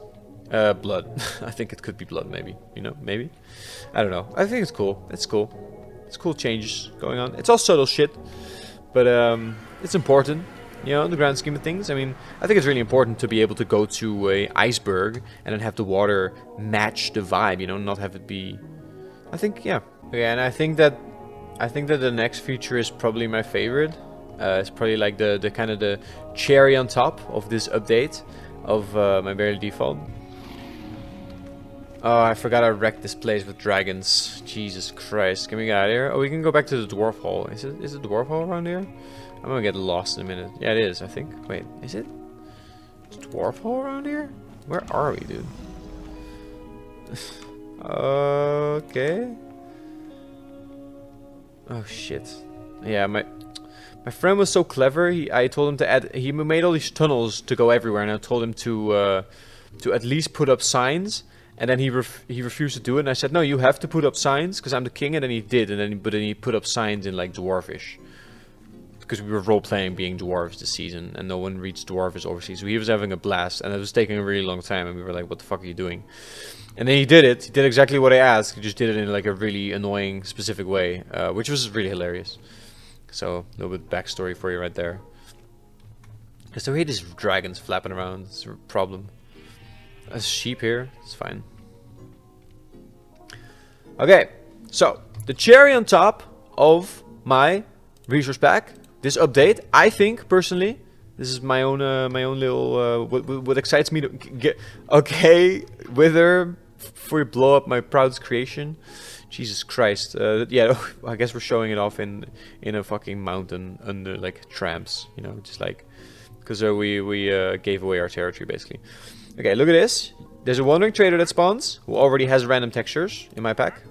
blood. I think it could be blood, maybe. You know, maybe. I don't know. I think it's cool. It's cool. It's cool changes going on. It's all subtle shit, but it's important, you know, in the grand scheme of things. I mean, I think it's really important to be able to go to a iceberg and then have the water match the vibe, you know, not have it be. I think, yeah. Okay, and I think that the next feature is probably my favorite. It's probably like the kind of the cherry on top of this update of my barely default. Oh, I forgot I wrecked this place with dragons. Jesus Christ. Can we get out of here? Oh, we can go back to the dwarf hall. Is it the dwarf hall around here? I'm gonna get lost in a minute. Yeah, it is, I think. Wait, is it? Is dwarf hall around here? Where are we, dude? Okay. Oh, shit. Yeah, my friend was so clever. I told him to add... He made all these tunnels to go everywhere, and I told him to at least put up signs. And then he refused to do it, and I said, no, you have to put up signs, because I'm the king, and then he did, but then he put up signs in, like, Dwarfish. Because we were role-playing being dwarves this season, and no one reads Dwarfish, obviously, so he was having a blast, and it was taking a really long time, and we were like, what the fuck are you doing? And then he did it. He did exactly what I asked. He just did it in, like, a really annoying, specific way, which was really hilarious. So, a little bit backstory for you right there. I still hate these dragons flapping around. It's a problem. A sheep here. It's fine. Okay. So, the cherry on top of my resource pack. This update, I think, personally, this is my own little, what excites me to get, okay, Wither, before you blow up my proudest creation. Jesus Christ. Yeah, I guess we're showing it off in a fucking mountain under, like, tramps, you know, just like, because we gave away our territory, basically. Okay, look at this. There's a wandering trader that spawns, who already has random textures in my pack.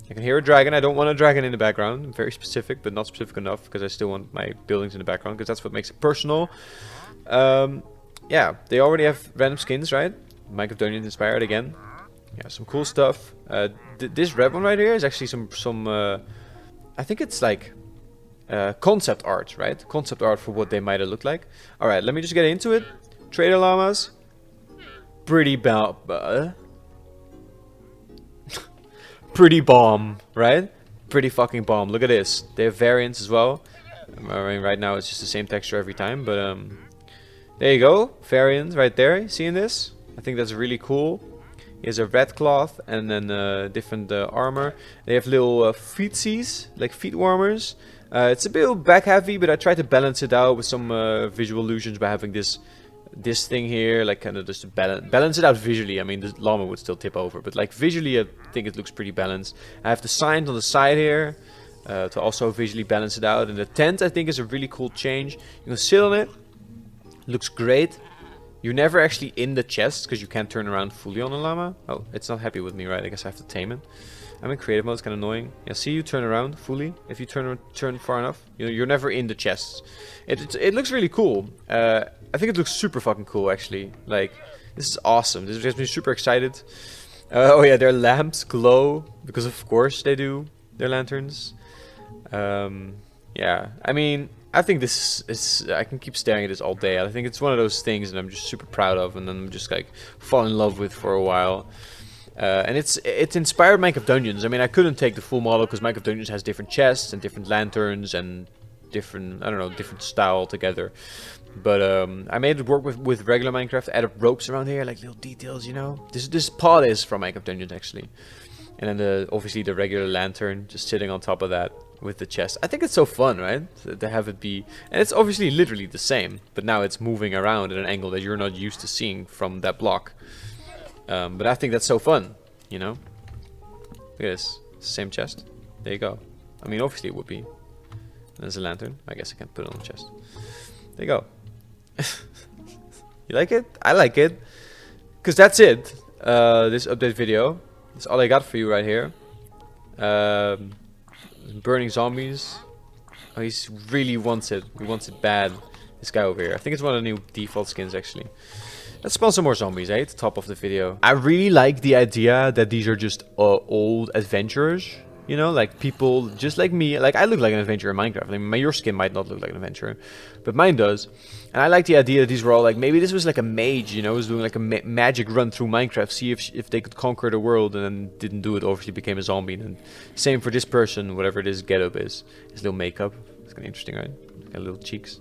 I can hear a dragon. I don't want a dragon in the background. I'm very specific, but not specific enough, because I still want my buildings in the background, because that's what makes it personal. Yeah, they already have random skins, right? Minecraft inspired again. Yeah, some cool stuff. This red one right here is actually some I think it's like concept art, right? Concept art for what they might have looked like. All right, let me just get into it. Trader llamas. Pretty pretty bomb, right? Pretty fucking bomb. Look at this. They have variants as well. I mean, right now it's just the same texture every time, but there you go. Variants right there. Seeing this? I think that's really cool. Here's a red cloth and then different armor. They have little feetsies, like feet warmers. It's a bit back heavy, but I tried to balance it out with some visual illusions by having this thing here, like kind of just to balance it out visually. I mean, the llama would still tip over, but like visually, I think it looks pretty balanced. I have the signs on the side here to also visually balance it out. And the tent, I think, is a really cool change. You can sit on it. Looks great. You're never actually in the chest because you can't turn around fully on a llama. Oh, it's not happy with me, right? I guess I have to tame it. I'm in creative mode, it's kind of annoying. Yeah, see you turn around fully. If you turn far enough, you're never in the chests. It looks really cool. I think it looks super fucking cool, actually. Like, this is awesome. This gets me super excited. Oh yeah, their lamps glow, because of course they do. Their lanterns. Yeah, I mean, I think this is, I can keep staring at this all day. I think it's one of those things that I'm just super proud of, and then I'm just like fall in love with for a while. And it's inspired Minecraft Dungeons. I mean, I couldn't take the full model because Minecraft Dungeons has different chests and different lanterns and different, I don't know, different style altogether. But I made it work with regular Minecraft. Added ropes around here, like little details, you know. This pod is from Minecraft Dungeons actually. And then obviously the regular lantern just sitting on top of that with the chest. I think it's so fun, right? To have it be, and it's obviously literally the same, but now it's moving around at an angle that you're not used to seeing from that block. But I think that's so fun, you know. Look at this, same chest. There you go. I mean, obviously it would be. There's a lantern. I guess I can't put it on the chest. There you go. You like it? I like it. Because that's it. This update video. That's all I got for you right here. Burning zombies. Oh, he really wants it. He wants it bad. This guy over here. I think it's one of the new default skins actually. Let's spawn some more zombies, eh? At the top of the video. I really like the idea that these are just old adventurers. You know, like people just like me. Like I look like an adventurer in Minecraft. I mean, your skin might not look like an adventurer, but mine does. And I like the idea that these were all like, maybe this was like a mage, you know, was doing like a magic run through Minecraft, see if they could conquer the world, and then didn't do it. Obviously, became a zombie. And same for this person, whatever this getup is. His little makeup. It's kind of interesting, right? Got little cheeks.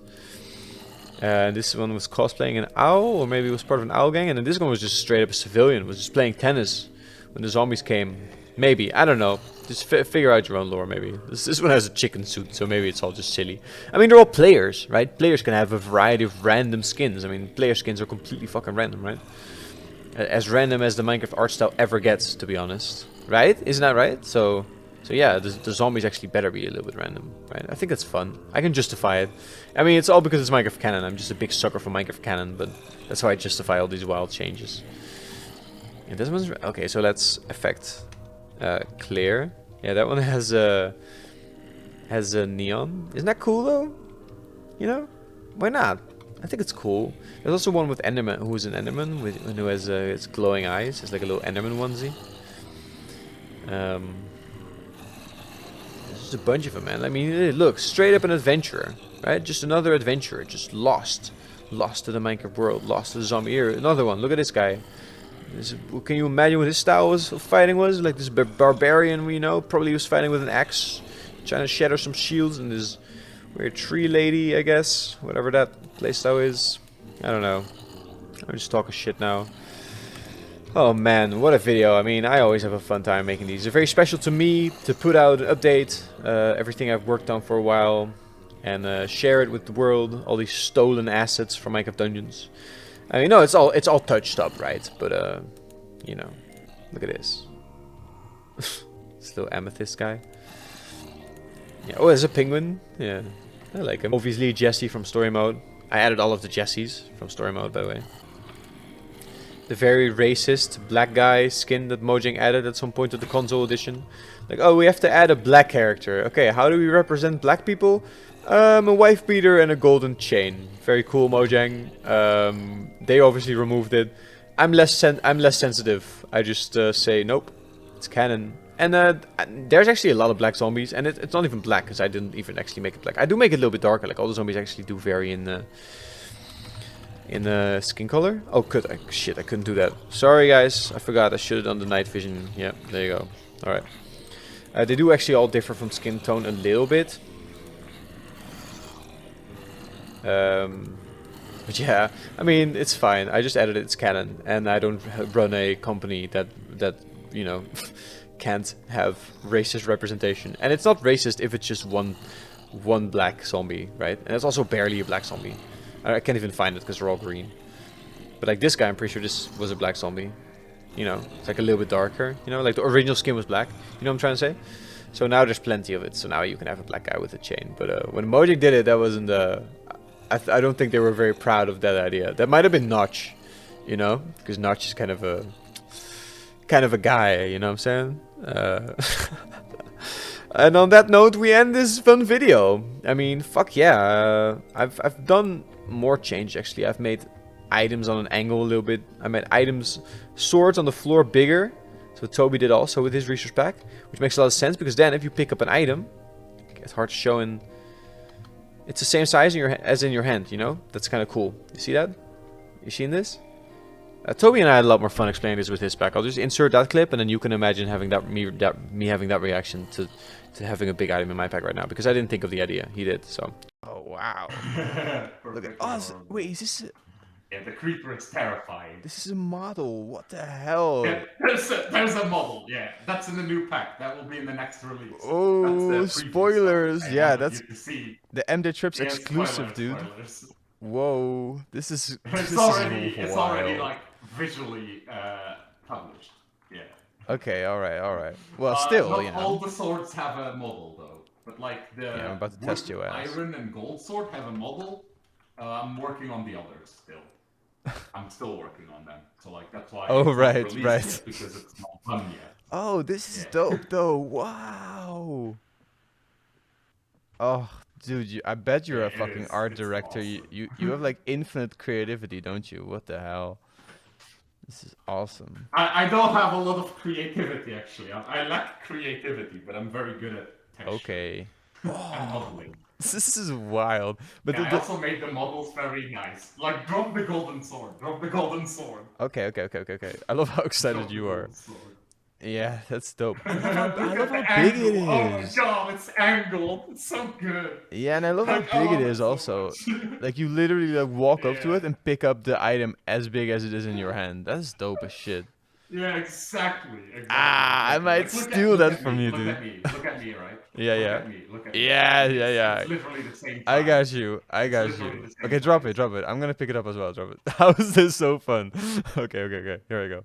This one was cosplaying an owl, or maybe it was part of an owl gang. And then this one was just straight up a civilian, was just playing tennis when the zombies came. Maybe, I don't know. Just figure out your own lore, maybe. This one has a chicken suit, so maybe it's all just silly. I mean, they're all players, right? Players can have a variety of random skins. I mean, player skins are completely fucking random, right? As random as the Minecraft art style ever gets, to be honest. Right? Isn't that right? So yeah, the zombies actually better be a little bit random, right? I think that's fun. I can justify it. I mean, it's all because it's Minecraft canon. I'm just a big sucker for Minecraft canon, but that's how I justify all these wild changes. And this one's... Okay, so let's effect... clear. Yeah, that one has a neon. Isn't that cool though? You know, why not? I think it's cool. There's also one with Enderman, who's an Enderman who has his glowing eyes. It's like a little Enderman onesie. There's just a bunch of them, man. I mean, look, straight up an adventurer, right? Just another adventurer, just lost to the Minecraft world, lost to the zombie era. Another one. Look at this guy. Can you imagine what his style of fighting was? Like this barbarian, you know, probably was fighting with an axe, trying to shatter some shields, and this weird tree lady, I guess, whatever that playstyle is. I don't know. I'm just talking shit now. Oh man, what a video. I mean, I always have a fun time making these. They're very special to me to put out an update, everything I've worked on for a while, and share it with the world, all these stolen assets from Minecraft Dungeons. I mean, no, it's all touched up, right? But you know, look at this. This little amethyst guy. Yeah. Oh, there's a penguin. Yeah, I like him. Obviously, Jesse from story mode. I added all of the Jessies from story mode, by the way. The very racist black guy skin that Mojang added at some point to the console edition. Like, oh, we have to add a black character. Okay, how do we represent black people? A wife beater and a golden chain. Very cool, Mojang. They obviously removed it. I'm less sensitive. I just say nope, it's canon. And there's actually a lot of black zombies, and it's not even black because I didn't even actually make it black. I do make it a little bit darker. Like all the zombies actually do vary in the skin color. Oh, shit, I couldn't do that. Sorry, guys, I forgot. I should have done the night vision. Yeah, there you go. All right. They do actually all differ from skin tone a little bit. But yeah, I mean, it's fine. I just added it's canon, and I don't run a company that you know can't have racist representation. And it's not racist if it's just one black zombie, right? And it's also barely a black zombie. I can't even find it because they're all green. But like this guy, I'm pretty sure this was a black zombie. You know, it's like a little bit darker. You know, like the original skin was black. You know what I'm trying to say? So now there's plenty of it. So now you can have a black guy with a chain. But when Mojang did it, that wasn't I don't think they were very proud of that idea. That might have been Notch, you know, because Notch is kind of a kind of a guy, you know what I'm saying? And on that note, we end this fun video. I mean, fuck yeah. I've done more change actually. I've made items on an angle a little bit. I made items, swords on the floor bigger. So Toby did also with his resource pack, which makes a lot of sense because then if you pick up an item, it's hard to show in. It's the same size as in your hand, you know? That's kind of cool. You see that? You seen this? Toby and I had a lot more fun explaining this with his pack. I'll just insert that clip, and then you can imagine having me having that reaction to having a big item in my pack right now, because I didn't think of the idea. He did, so. Oh wow! Look at us. Wait, is this? Yeah, the creeper is terrifying. This is a model. What the hell? Yeah, there's a model. Yeah, that's in the new pack. That will be in the next release. Oh, spoilers! Yeah, that's the MD Trips yeah, exclusive, dude. Spoilers. Whoa, this is. It's already like visually published. Yeah. Okay, all right. Well, still, not you know. all the swords have a model though, but like the yeah, I'm about to test your ass. iron and gold sword have a model. I'm working on the others still. I'm still working on them, so like that's why. Oh right. Because it's not done yet. Oh, this is dope though. Wow. Oh, dude, I bet you're a fucking art director. Awesome. You have like infinite creativity, don't you? What the hell? This is awesome. I don't have a lot of creativity actually. I lack creativity, but I'm very good at texture. Okay. And modeling. This is wild. But yeah, I also made the models very nice. Like, drop the golden sword. Drop the golden sword. Okay. I love how excited you are. Yeah, that's dope. I love how big it is. Oh my god, it's angled. It's so good. Yeah, and I love how big it is also. Like, you literally like walk up to it and pick up the item as big as it is in your hand. That's dope as shit. Yeah, exactly. I might steal that from you, dude. Look at me, right? Yeah. Look at me. Yeah. It's literally the same time. I got you. Okay, drop it. I'm gonna pick it up as well. Drop it. How is this so fun? Okay. Here I go.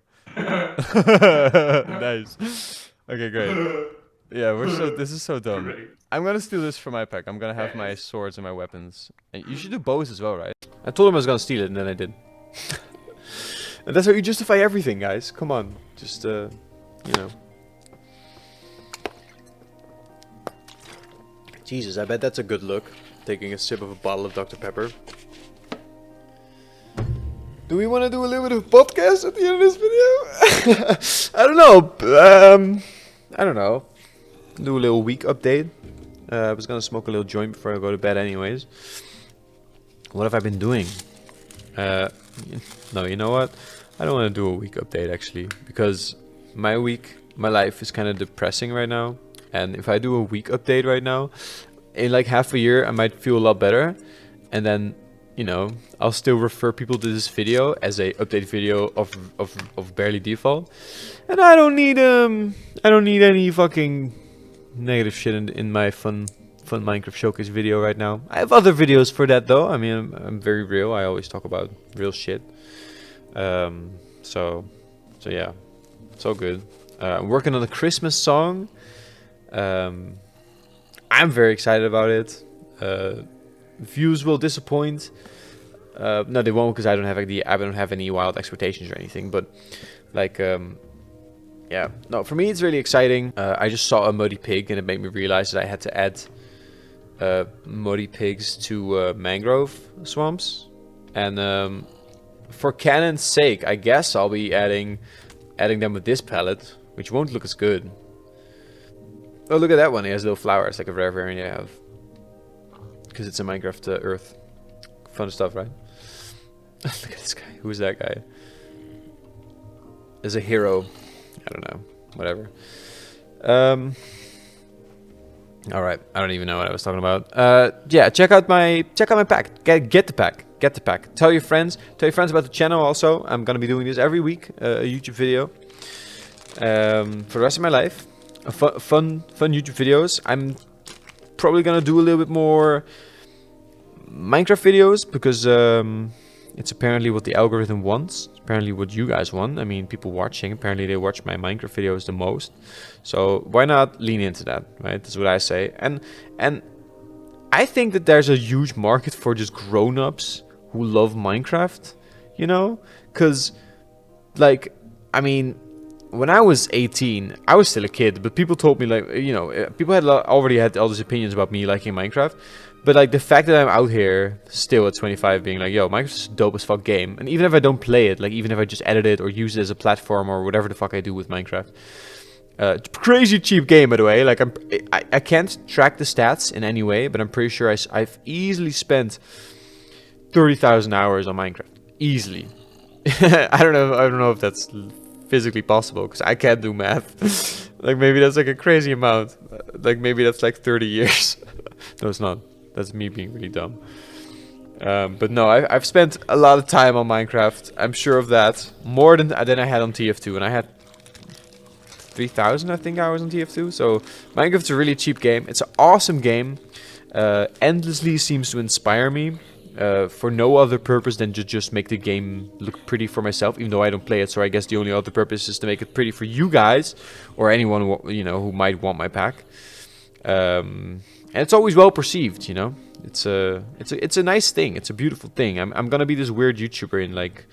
Nice. Okay, great. Yeah, this is so dumb. Great. I'm gonna steal this from my pack. I'm gonna have my swords and my weapons. And you should do bows as well, right? I told him I was gonna steal it, and then I did. And that's how you justify everything, guys. Come on, just you know. Jesus, I bet that's a good look. Taking a sip of a bottle of Dr. Pepper. Do we want to do a little bit of podcast at the end of this video? I don't know. I don't know. Do a little week update. I was gonna smoke a little joint before I go to bed, anyways. What have I been doing? No, you know what? I don't want to do a week update actually, because my life is kind of depressing right now. And if I do a week update right now, in like half a year, I might feel a lot better. And then, you know, I'll still refer people to this video as a update video of barely default. And I don't need any fucking negative shit in my fun Minecraft showcase video right now. I have other videos for that though. I mean, I'm very real. I always talk about real shit. So yeah, it's all good. I'm working on a Christmas song. I'm very excited about it. Views will disappoint. No, they won't, because I don't have any wild expectations or anything. But like, yeah, no, for me it's really exciting. I just saw a muddy pig, and it made me realize that I had to add muddy pigs to mangrove swamps. And for canon's sake, I guess I'll be adding them with this palette, which won't look as good. Oh, look at that one. It has little flowers, like a rare variant I have. Because it's a Minecraft Earth. Fun stuff, right? Look at this guy. Who's that guy? Is a hero. I don't know. Whatever. Alright. I don't even know what I was talking about. Yeah, check out my pack. Get the pack. Get the pack. Tell your friends. Tell your friends about the channel also. I'm gonna be doing this every week. A YouTube video. For the rest of my life. Fun YouTube videos. I'm probably gonna do a little bit more Minecraft videos, because it's apparently what the algorithm wants. It's apparently what you guys want. I mean, people watching, apparently they watch my Minecraft videos the most. So why not lean into that, right? That's what I say. And I think that there's a huge market for just grown-ups who love Minecraft, you know? Because, like, I mean, when I was 18, I was still a kid, but people told me, like, you know, people had already had all these opinions about me liking Minecraft. But, like, the fact that I'm out here still at 25 being like, yo, Minecraft's a dope as fuck game. And even if I don't play it, like, even if I just edit it or use it as a platform or whatever the fuck I do with Minecraft. Crazy cheap game, by the way. Like, I can't track the stats in any way, but I'm pretty sure I've easily spent 30,000 hours on Minecraft. Easily. I don't know if that's physically possible, because I can't do math. Like, maybe that's like a crazy amount. Like, maybe that's like 30 years. No, it's not. That's me being really dumb. But no, I've spent a lot of time on Minecraft. I'm sure of that. More than I had on TF2. And I had 3,000, I think, hours on TF2. So Minecraft's a really cheap game. It's an awesome game. Endlessly seems to inspire me. For no other purpose than to just make the game look pretty for myself, even though I don't play it. So I guess the only other purpose is to make it pretty for you guys, or anyone who might want my pack. And it's always well perceived, you know. It's a nice thing. It's a beautiful thing. I'm gonna be this weird YouTuber in like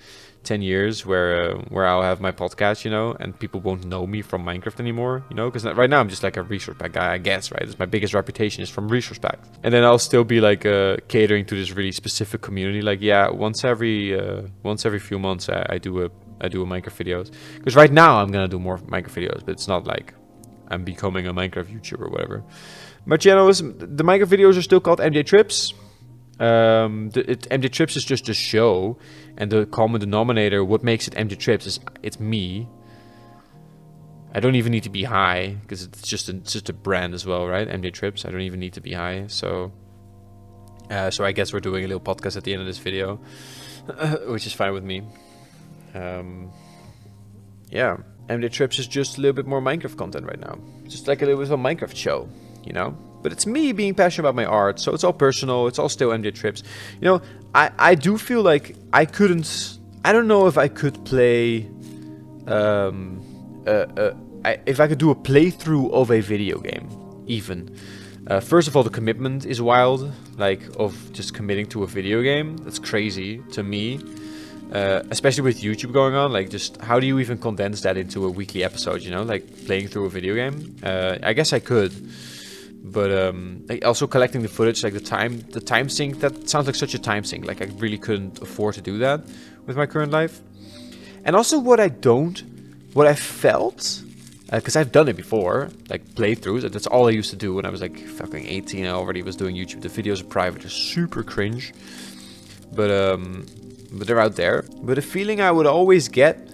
10 years where I'll have my podcast, you know, and people won't know me from Minecraft anymore, you know, because right now I'm just like a resource pack guy, I guess, right? It's my biggest reputation is from resource packs. And then I'll still be like catering to this really specific community. Like, yeah, once every few months I do a Minecraft videos, because right now I'm gonna do more Minecraft videos, but it's not like I'm becoming a Minecraft YouTuber or whatever. My channel is, the Minecraft videos are still called MJ Trips. MJ Trips is just a show, and the common denominator, what makes it MJ Trips, is it's me. I don't even need to be high, because it's just a brand as well, right? MJ Trips. I don't even need to be high, so I guess we're doing a little podcast at the end of this video, which is fine with me. Yeah, MJ Trips is just a little bit more Minecraft content right now, just like a little bit of a Minecraft show, you know. But it's me being passionate about my art, so it's all personal. It's all still MJ Trips. You know, I do feel like I don't know if I could play, if I could do a playthrough of a video game, even. First of all, the commitment is wild, like, of just committing to a video game. That's crazy to me, especially with YouTube going on. Like, just how do you even condense that into a weekly episode, you know, like playing through a video game? I guess I could. But like also collecting the footage, like the time sink, that sounds like such a time sink. Like, I really couldn't afford to do that with my current life. And also what I felt, because I've done it before, like playthroughs. That's all I used to do when I was like fucking 18. I already was doing YouTube. The videos are private, they're super cringe, but they're out there. But the feeling I would always get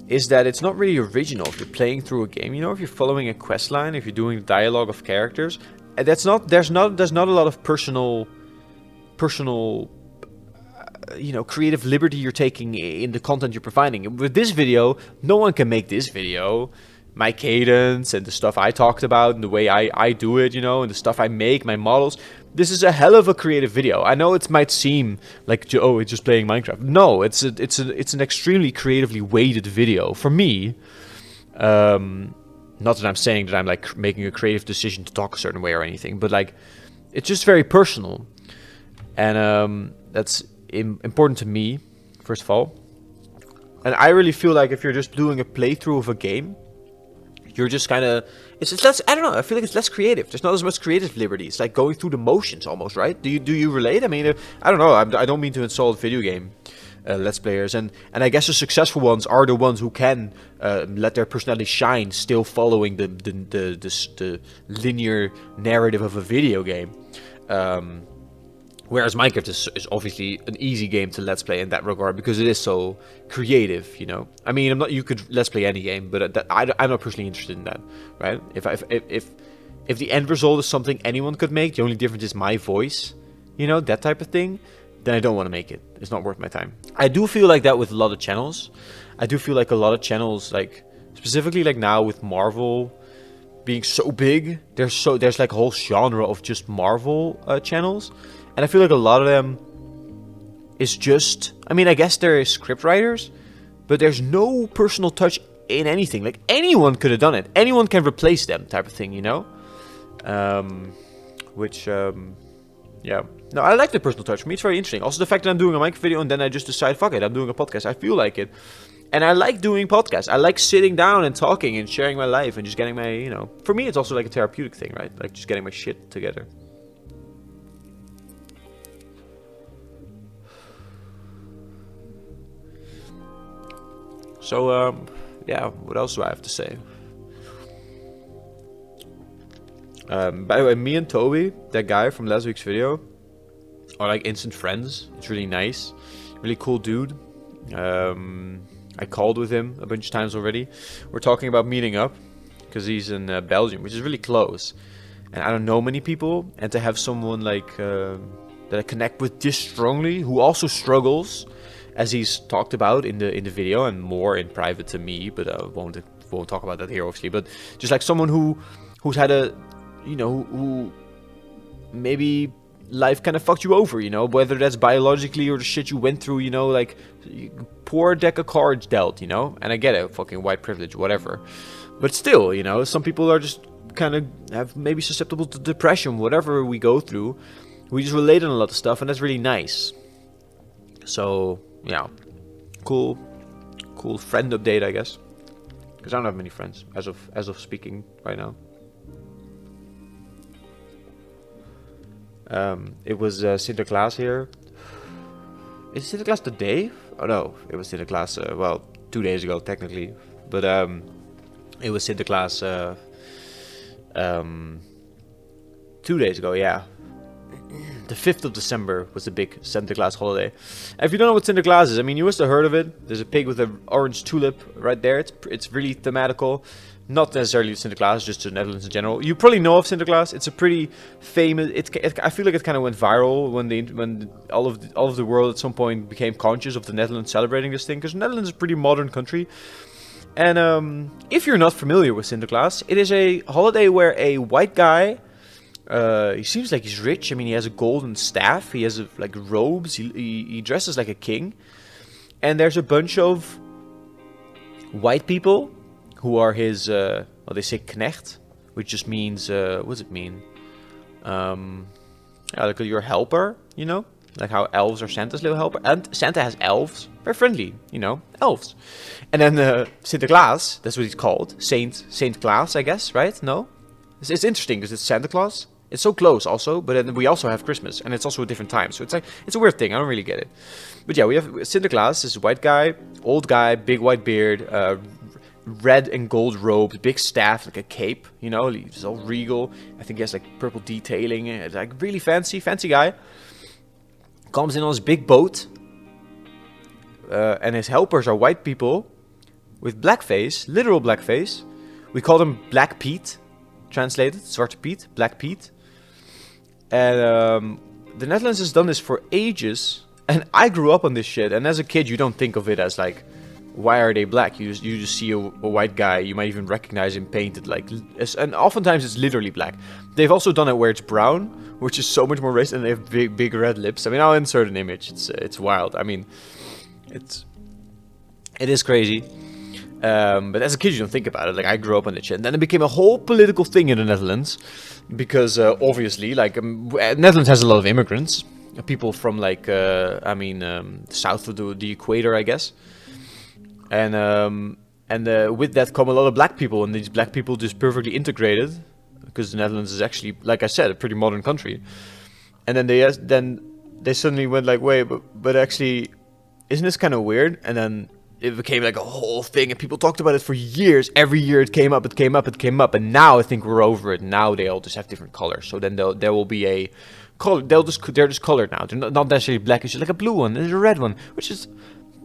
is that it's not really original if you're playing through a game. You know, if you're following a quest line, if you're doing dialogue of characters, there's not a lot of personal you know, creative liberty you're taking in the content you're providing. With this video, no one can make this video. My cadence and the stuff I talked about and the way I do it, you know, and the stuff I make, my models. This is a hell of a creative video. I know it might seem like, oh, it's just playing Minecraft. No, it's an extremely creatively weighted video for me. Not that I'm saying that I'm like making a creative decision to talk a certain way or anything, but like, it's just very personal, and that's important to me, first of all. And I really feel like if you're just doing a playthrough of a game, you're just kind of, it's less, I don't know, I feel like it's less creative. There's not as much creative liberty. It's like going through the motions almost, right? Do you relate? I mean, I don't know, I don't mean to insult video game let's players, and I guess the successful ones are the ones who can let their personality shine, still following the linear narrative of a video game. Whereas Minecraft is obviously an easy game to let's play in that regard, because it is so creative, you know. I mean, you could let's play any game, but I'm not personally interested in that, right? If the end result is something anyone could make, the only difference is my voice, you know, that type of thing, then I don't want to make it. It's not worth my time. I do feel like that with a lot of channels. I do feel like a lot of channels, like specifically like now with Marvel being so big, there's like a whole genre of just Marvel channels. And I feel like a lot of them is just, I mean, I guess there is script writers, but there's no personal touch in anything. Like, anyone could have done it. Anyone can replace them type of thing, you know? Yeah. No, I like the personal touch. For me, it's very interesting. Also, the fact that I'm doing a Minecraft video and then I just decide, fuck it, I'm doing a podcast. I feel like it. And I like doing podcasts. I like sitting down and talking and sharing my life and just getting my, you know, for me it's also like a therapeutic thing, right? Like just getting my shit together. So, yeah, what else do I have to say? By the way, me and Toby, that guy from last week's video, are like instant friends. It's really nice. Really cool dude. I called with him a bunch of times already. We're talking about meeting up because he's in Belgium, which is really close. And I don't know many people, and to have someone like that I connect with this strongly, who also struggles, as he's talked about in the video and more in private to me, but I won't talk about that here obviously. But just like someone who's had a, you know, who maybe life kind of fucked you over, you know, whether that's biologically or the shit you went through, you know, like poor deck of cards dealt, you know. And I get it, fucking white privilege, whatever. But still, you know, some people are just kind of have maybe susceptible to depression, whatever we go through. We just relate on a lot of stuff, and that's really nice. So yeah, cool friend update, I guess, because I don't have many friends as of speaking right now. It was Sinterklaas here. Is Sinterklaas today? Oh no, it was Sinterklaas. Well, 2 days ago technically, but it was Sinterklaas 2 days ago. Yeah, the 5th of December was the big Sinterklaas holiday. And if you don't know what Sinterklaas is, I mean, you must have heard of it. There's a pig with an orange tulip right there. It's really thematical. Not necessarily Sinterklaas, just the Netherlands in general. You probably know of Sinterklaas. It's a pretty famous. I feel like it kind of went viral when all of the world at some point became conscious of the Netherlands celebrating this thing. Because the Netherlands is a pretty modern country. And if you're not familiar with Sinterklaas, it is a holiday where a white guy. He seems like he's rich. I mean, he has a golden staff. He has like robes. He dresses like a king. And there's a bunch of white people who are his, well, they say knecht, which just means, what does it mean? Yeah, like your helper, you know? Like how elves are Santa's little helper. And Santa has elves. Very friendly, you know, elves. And then Sinterklaas, that's what he's called. Saint Klaas, I guess, right? No? It's interesting because it's Santa Claus. It's so close also, but then we also have Christmas, and it's also a different time. So it's like, it's a weird thing. I don't really get it. But yeah, we have Sinterklaas, this white guy, old guy, big white beard, red and gold robes, big staff, like a cape, you know, he's all regal. I think he has like purple detailing, like really fancy guy. Comes in on his big boat, and his helpers are white people with blackface, literal blackface. We call them Black Pete, translated, Zwarte Piet, Black Pete. And the Netherlands has done this for ages, and I grew up on this shit. And as a kid, you don't think of it as like, why are they black? You just see a white guy. You might even recognize him painted like, and oftentimes it's literally black. They've also done it where it's brown, which is so much more racist, and they have big red lips. I mean, I'll insert an image. It's wild. I mean, it is crazy. But as a kid, you don't think about it. Like, I grew up on that shit. And then it became a whole political thing in the Netherlands. Because, obviously, like, Netherlands has a lot of immigrants. People from, like, south of the equator, I guess. And with that come a lot of black people. And these black people just perfectly integrated. Because the Netherlands is actually, like I said, a pretty modern country. And then they suddenly went like, wait, but actually, isn't this kind of weird? And then it became like a whole thing, and people talked about it for years. Every year it came up, and now I think we're over it. Now they all just have different colors. So then there will be a color. They're just colored now. They're not necessarily black. It's just like a blue one. There's a red one, which is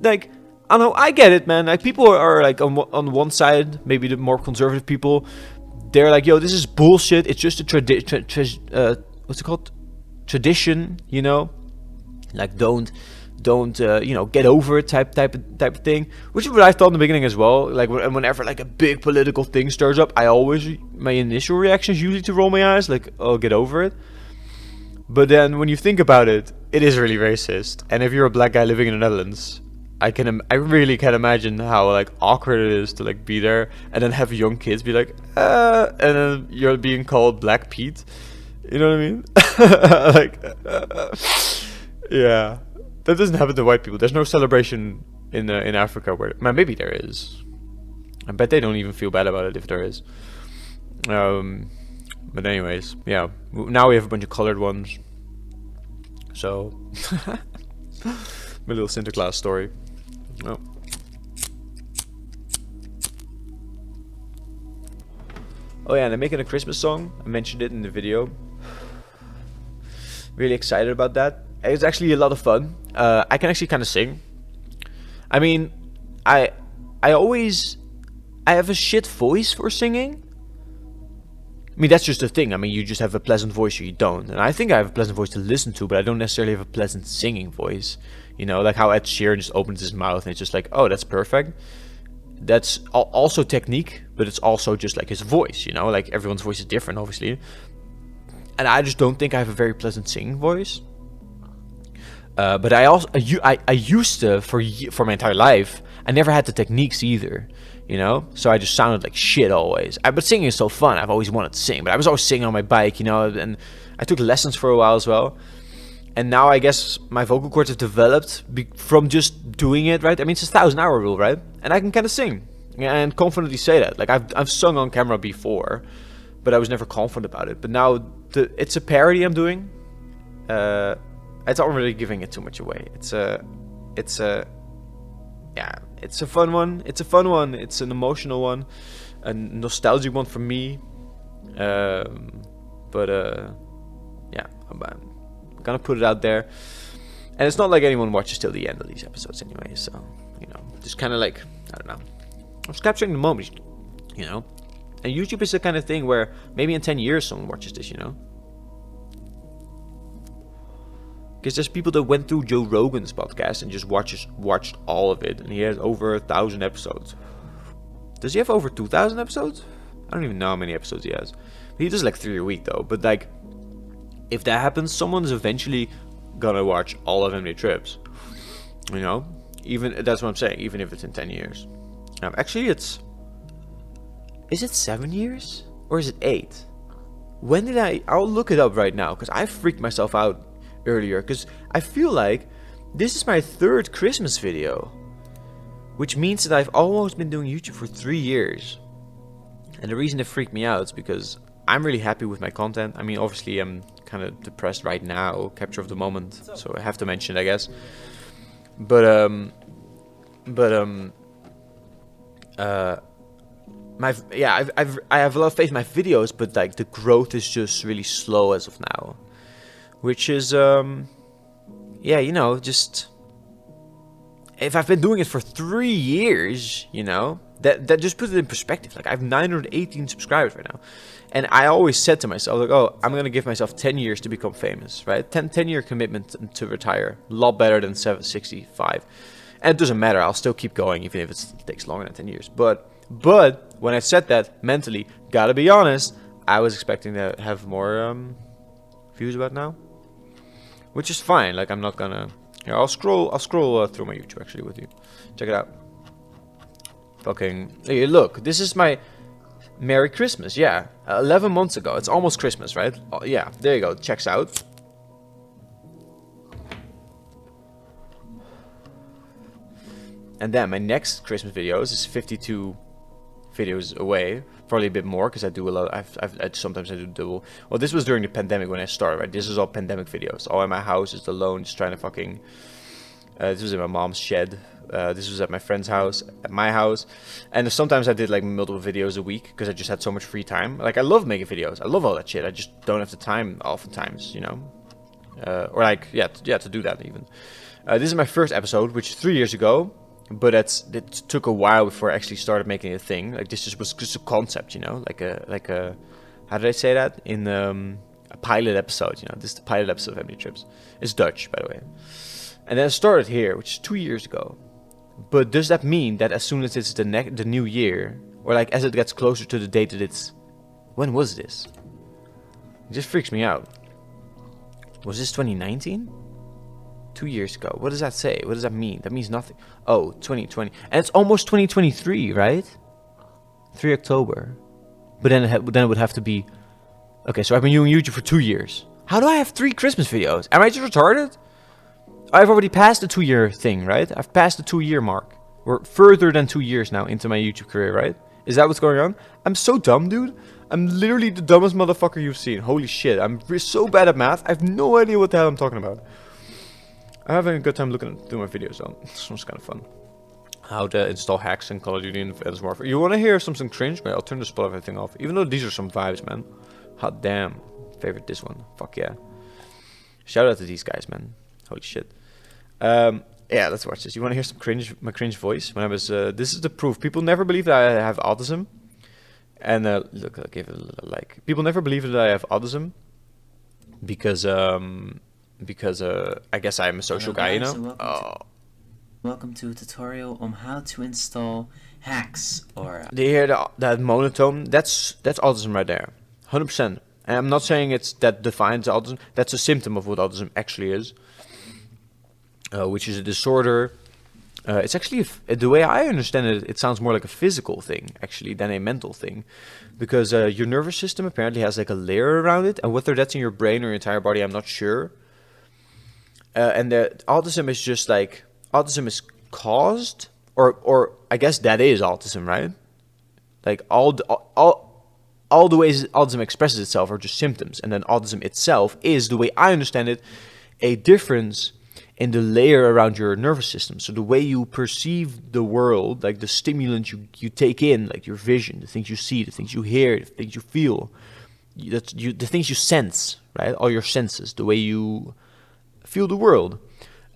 like, I don't know. I get it, man. Like, people are like on one side, maybe the more conservative people. They're like, yo, this is bullshit. It's just a what's it called? Tradition, you know? Like, don't you know, get over it type of thing, which is what I thought in the beginning as well. Like, whenever like a big political thing stirs up, my initial reaction is usually to roll my eyes, like, oh, get over it. But then when you think about it, it is really racist. And if you're a black guy living in the Netherlands, I really can imagine how like awkward it is to like be there and then have young kids be like, and then you're being called Black Pete. You know what I mean? Like, yeah. That doesn't happen to white people. There's no celebration in Africa where maybe there is. I bet they don't even feel bad about it if there is. But anyways, yeah. Now we have a bunch of colored ones. So, my little Sinterklaas story. Oh. Oh yeah, and I'm making a Christmas song. I mentioned it in the video. Really excited about that. It's actually a lot of fun. I can actually kind of sing. I mean, I have a shit voice for singing. I mean, that's just the thing. I mean, you just have a pleasant voice or you don't. And I think I have a pleasant voice to listen to, but I don't necessarily have a pleasant singing voice. You know, like how Ed Sheeran just opens his mouth and it's just like, oh, that's perfect. That's also technique, but it's also just like his voice, you know? Like everyone's voice is different, obviously. And I just don't think I have a very pleasant singing voice. But I used to, for my entire life, I never had the techniques either. You know, so I just sounded like shit always. But singing is so fun. I've always wanted to sing, but I was always singing on my bike, you know. And I took lessons for a while as well. And now I guess my vocal cords have developed from just doing it, right? I mean, it's a 1,000-hour rule, right? And I can kind of sing and confidently say that. Like I've sung on camera before, but I was never confident about it. But now it's a parody I'm doing. It's not really giving it too much away. Yeah, it's a fun one. It's a fun one. It's an emotional one, a nostalgic one for me. Yeah, I'm gonna put it out there. And it's not like anyone watches till the end of these episodes anyway. So, you know, just kind of like, I don't know. I'm just capturing the moment, you know. And YouTube is the kind of thing where maybe in 10 years someone watches this, you know. Because there's people that went through Joe Rogan's podcast and just watched all of it. And he has over 1,000 episodes. Does he have over 2,000 episodes? I don't even know how many episodes he has. He does like 3 a week though. But like, if that happens, someone's eventually gonna watch all of Emily Trips. You know? That's what I'm saying. Even if it's in 10 years. Actually, is it 7 years? Or is it 8? When did I'll look it up right now. Because I freaked myself out earlier, because I feel like this is my 3rd Christmas video, which means that I've almost been doing YouTube for 3 years. And the reason it freaked me out is because I'm really happy with my content. I mean, obviously I'm kind of depressed right now, capture of the moment, so I have to mention it, I guess. I have a lot of faith in my videos, but like the growth is just really slow as of now. Which is, yeah, you know, just, if I've been doing it for 3 years, you know, that just puts it in perspective. Like, I have 918 subscribers right now. And I always said to myself, like, oh, I'm going to give myself 10 years to become famous, right? 10-year commitment to retire. A lot better than 65. And it doesn't matter. I'll still keep going, even if it takes longer than 10 years. But when I said that, mentally, gotta be honest, I was expecting to have more views about now. Which is fine. Like, I'm not gonna. Here, I'll scroll through my YouTube actually with you. Check it out. Fucking. Hey, look, this is my Merry Christmas. Yeah, 11 months ago. It's almost Christmas, right? Oh, yeah, there you go. Checks out. And then my next Christmas videos is 52 videos away. Probably a bit more because I do a lot. Sometimes I do double. Well, this was during the pandemic when I started, right? This is all pandemic videos. All in my house, just alone, just trying to fucking. This was in my mom's shed. This was at my friend's house, at my house, and sometimes I did like multiple videos a week because I just had so much free time. Like, I love making videos. I love all that shit. I just don't have the time oftentimes, you know. Or like, to do that even. This is my first episode, which is 3 years ago. But it took a while before I actually started making a thing. Like, this was just a concept, you know, like a how did I say that in a pilot episode? You know, this is the pilot episode of Emily Trips. It's Dutch, by the way. And then it started here, which is 2 years ago. But does that mean that as soon as it's the new year, or like as it gets closer to the date that it's, when was this? It just freaks me out. Was this 2019? 2 years ago. What does that say? What does that mean? That means nothing. Oh, 2020. And it's almost 2023, right? 3 October. But then it would have to be... Okay, so I've been doing YouTube for 2 years. How do I have 3 Christmas videos? Am I just retarded? I've already passed the 2-year thing, right? I've passed the 2-year mark. We're further than 2 years now into my YouTube career, right? Is that what's going on? I'm so dumb, dude. I'm literally the dumbest motherfucker you've seen. Holy shit. I'm so bad at math. I have no idea what the hell I'm talking about. I'm having a good time looking through my videos, though. This one's kind of fun. How to install hacks in Call of Duty and Advanced Warfare. You want to hear something cringe? Wait, I'll turn the Spotify thing off. Even though these are some vibes, man. Hot damn. Favorite this one. Fuck yeah. Shout out to these guys, man. Holy shit. Yeah, let's watch this. You want to hear some cringe? My cringe voice when I was. This is the proof. People never believe that I have autism. And look, I'll give it a little like. People never believe that I have autism because I guess I'm a social guy, you know. Welcome to a tutorial on how to install hacks or. Do you hear that monotone? That's autism right there, 100%. And I'm not saying it's that defines autism. That's a symptom of what autism actually is. Which is a disorder. It's actually, the way I understand it, it sounds more like a physical thing, actually, than a mental thing. Because your nervous system apparently has like a layer around it, and whether that's in your brain or your entire body, I'm not sure. And the autism is just like, autism is caused, or I guess that is autism, right? Like all the ways autism expresses itself are just symptoms, and then autism itself is, the way I understand it, a difference in the layer around your nervous system. So the way you perceive the world, like the stimulant you take in, like your vision, the things you see, the things you hear, the things you feel, the things you sense, right? All your senses, the way you feel the world.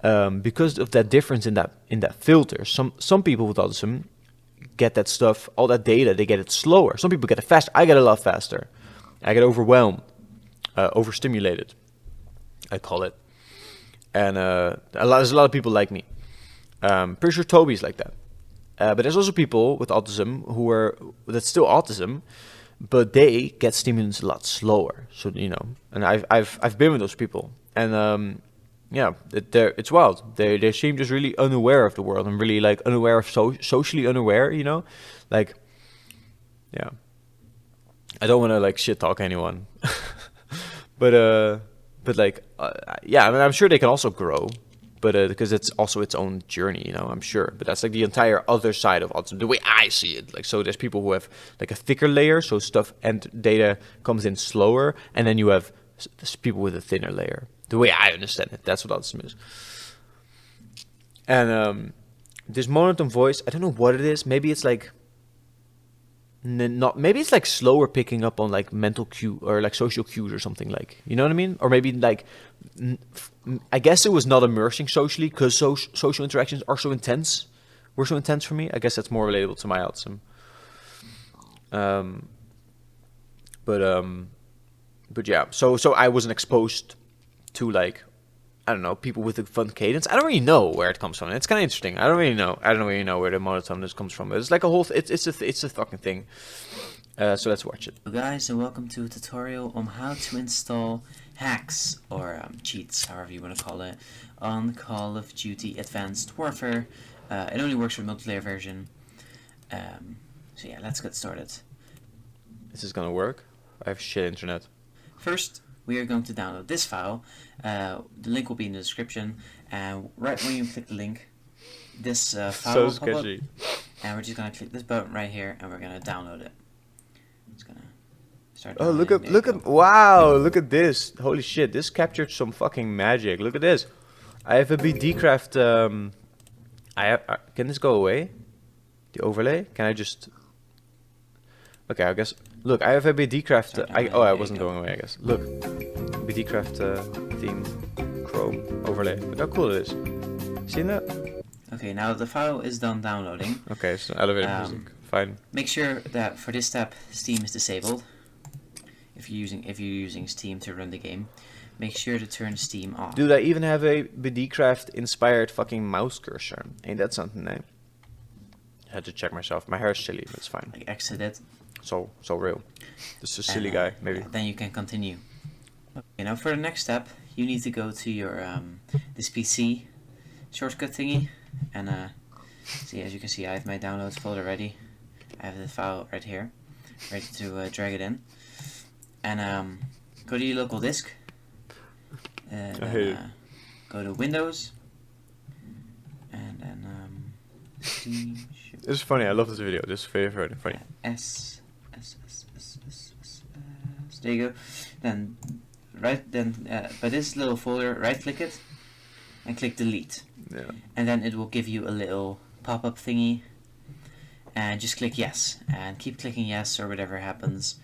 Because of that difference in that filter, some people with autism get that stuff, all that data, they get it slower. Some people get it faster. I get it a lot faster. I get overwhelmed, overstimulated, I call it. And there's a lot of people like me. Pretty sure Toby's like that. But there's also people with autism that's still autism, but they get stimulants a lot slower. So you know, and I've been with those people, and yeah, it's wild. They seem just really unaware of the world and really like unaware of socially unaware. You know, like yeah. I don't want to like shit talk anyone, but like, yeah, I mean, I'm sure they can also grow, but because it's also its own journey, you know, I'm sure. But that's like the entire other side of autism, the way I see it. Like, so there's people who have like a thicker layer, so stuff and data comes in slower, and then you have people with a thinner layer. The way I understand it, that's what autism is. And this monotone voice, I don't know what it is. Maybe it's like maybe it's like slower picking up on like mental cue or like social cues or something, like, you know what I mean? Or maybe like I guess it was not immersing socially because social interactions were so intense for me. I guess that's more relatable to my autism. But yeah, so I wasn't exposed to like, I don't know, people with a fun cadence. I don't really know where it comes from. It's kind of interesting. I don't really know where the monotoneness comes from. But it's like a whole. It's a fucking thing. So let's watch it. Hello guys, and welcome to a tutorial on how to install hacks or cheats, however you want to call it, on Call of Duty Advanced Warfare. It only works for multiplayer version. So yeah, let's get started. This is gonna work. I have shit internet. First, we are going to download this file. The link will be in the description, and right when you click the link, this file will pop up, and we're just going to click this button right here, and we're going to download it. It's going to start. Oh, look at this. Holy shit, this captured some fucking magic. Look at this. I have a BDcraft, can this go away? The overlay? Can I just... Okay, I guess... Look, I have a BDcraft. I wasn't going away, I guess. Look, BDcraft themed Chrome overlay. Look how cool it is. Seen that? Okay, now the file is done downloading. Okay, so elevator music. Fine. Make sure that for this step, Steam is disabled. If you're using Steam to run the game, make sure to turn Steam off. Dude, I even have a BDcraft inspired fucking mouse cursor. Ain't that something, eh? I had to check myself. My hair is silly, but it's fine. Like exit it. So real. Just a silly guy, maybe. Yeah, then you can continue. Okay, now for the next step, you need to go to your this PC shortcut thingy, and see, as you can see, I have my downloads folder ready. I have the file right here, ready to drag it in, and go to your local disk. Go to Windows, Clean show. It's funny. I love this video. This is very funny. S. There you go. Then, by this little folder, right click it and click delete. Yeah. And then it will give you a little pop-up thingy. And just click yes. And keep clicking yes or whatever happens.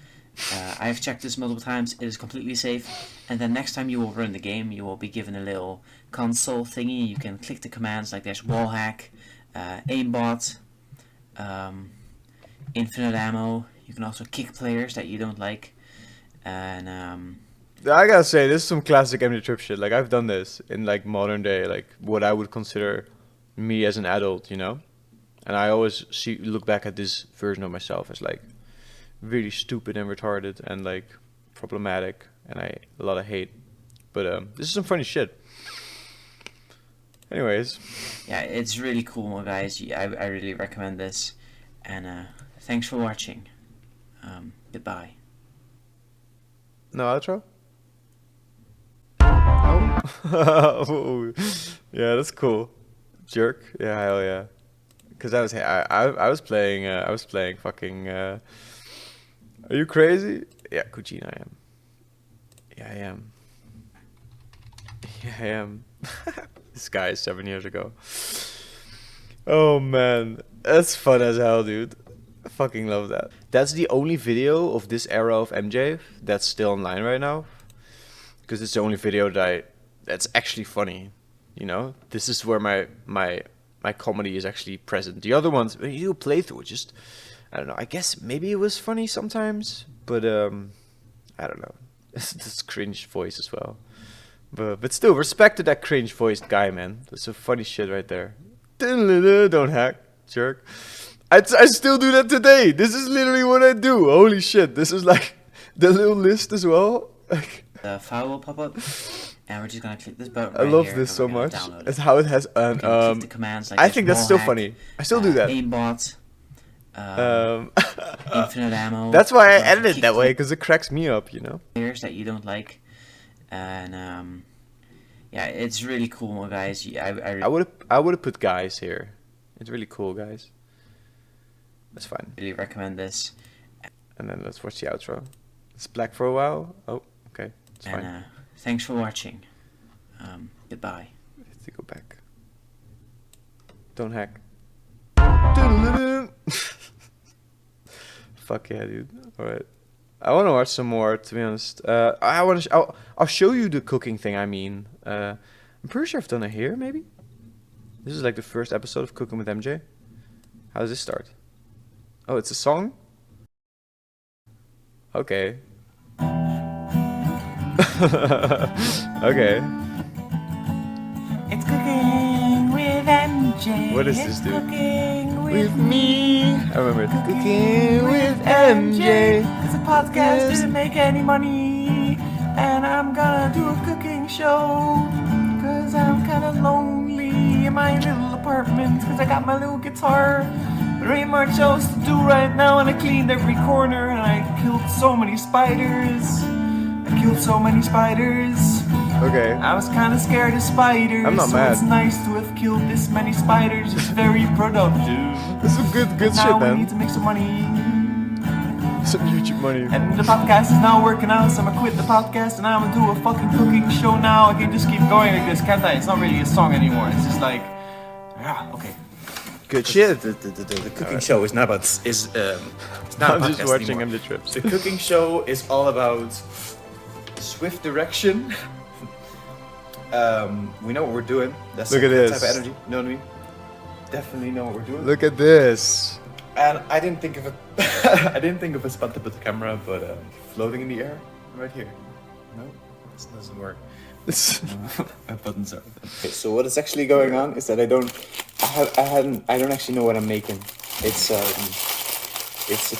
I've checked this multiple times. It is completely safe. And then next time you will run the game, you will be given a little console thingy. You can click the commands like there's wall hack, aimbot, infinite ammo. You can also kick players that you don't like. And I gotta say, this is some classic MJ Trip shit. Like, I've done this in like modern day, like what I would consider me as an adult, you know. And I always look back at this version of myself as like really stupid and retarded and like problematic, and a lot of hate. But this is some funny shit. Anyways, yeah, it's really cool, guys. I really recommend this. And thanks for watching. Goodbye. no outro. Oh, yeah, that's cool. Jerk. Yeah, hell yeah. Because I was playing fucking. Are you crazy? Yeah, Kuchina, I am. Yeah, I am. Yeah, I am. This guy is 7 years ago. Oh man, that's fun as hell, dude. I fucking love that. That's the only video of this era of MJ that's still online right now. Because it's the only video that's actually funny. You know, this is where my comedy is actually present. The other ones, when you do a playthrough, just I don't know. I guess maybe it was funny sometimes, but I don't know. This cringe voice as well. But still, respect to that cringe voiced guy, man. That's some funny shit right there. Don't hack, jerk. I still do that today. This is literally what I do. Holy shit! This is like the little list as well. The file will pop up, and we're just gonna click this button. I right love here, this and so we're gonna much. download It's it. how it has an You can click the commands like I there's think that's wall still hack, funny. I still do that. Aimbot, infinite ammo. That's why I you can also edit it kick that way, because it cracks me up, you know. players that you don't like, and yeah, it's really cool, guys. I I would have put guys here. It's really cool, guys. That's fine. really recommend this. And then let's watch the outro. It's black for a while. Oh, okay. It's And fine. thanks for watching. Goodbye. Let's go back. Don't hack. Fuck yeah, dude. Alright. I want to watch some more, to be honest. I'll show you the cooking thing, I mean. I'm pretty sure I've done it here, maybe? This is like the first episode of Cooking with MJ. How does this start? Oh, it's a song? Okay. Okay. It's cooking with MJ. What is It's this, dude? Cooking With me. I remember it. Cooking with MJ. Cause the podcast didn't make any money. And I'm gonna do a cooking show. Cause I'm kinda lonely in my little apartment. Cause I got my little guitar. There ain't much else to do right now. And I cleaned every corner. And I killed so many spiders. Okay. I was kinda scared of spiders. I'm not so mad. it's nice to have killed this many spiders. It's very productive. This is good Now shit, we man. need to make some money. Some YouTube money. And the podcast is now working out, so I'm gonna quit the podcast and I'm gonna do a fucking cooking show now. I can just keep going like this, can't I? It's not really a song anymore. It's just like, yeah, okay. Good shit. The cooking show is not about it's not I'm a just podcast watching anymore. MJ Trips. The cooking show is all about swift direction. We know what we're doing. That's Look at that this. type of energy. You know what I mean? Definitely know what we're doing. Look at this. And I didn't think of a I didn't think of a spot to put the camera, but floating in the air, right here. No, this doesn't work. My buttons are. Okay, so what is actually going on is that I don't actually know what I'm making. It's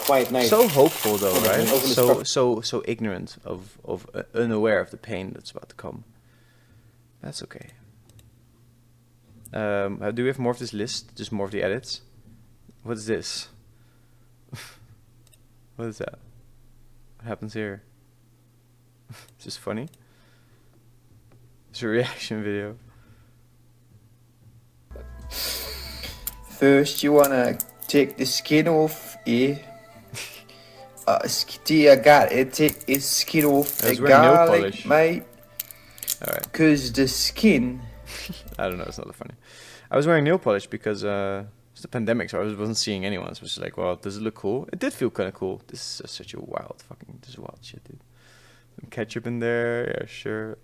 quite nice. So hopeful though, Hold on, right? open this So prop- so ignorant of unaware of the pain that's about to come. That's okay. Do we have more of this list? Just more of the edits? What is this? What is that? What happens here? Is this funny? It's a reaction video. First, you wanna take the skin off here. I got it. Take the skin off I the was wearing nail garlic, polish. mate. Alright. Cause the skin. I don't know, it's not that funny. I was wearing nail polish because it's the pandemic, so I wasn't seeing anyone. So I was just like, well, does it look cool? It did feel kind of cool. This is such a wild shit, dude. Some ketchup in there, yeah, sure.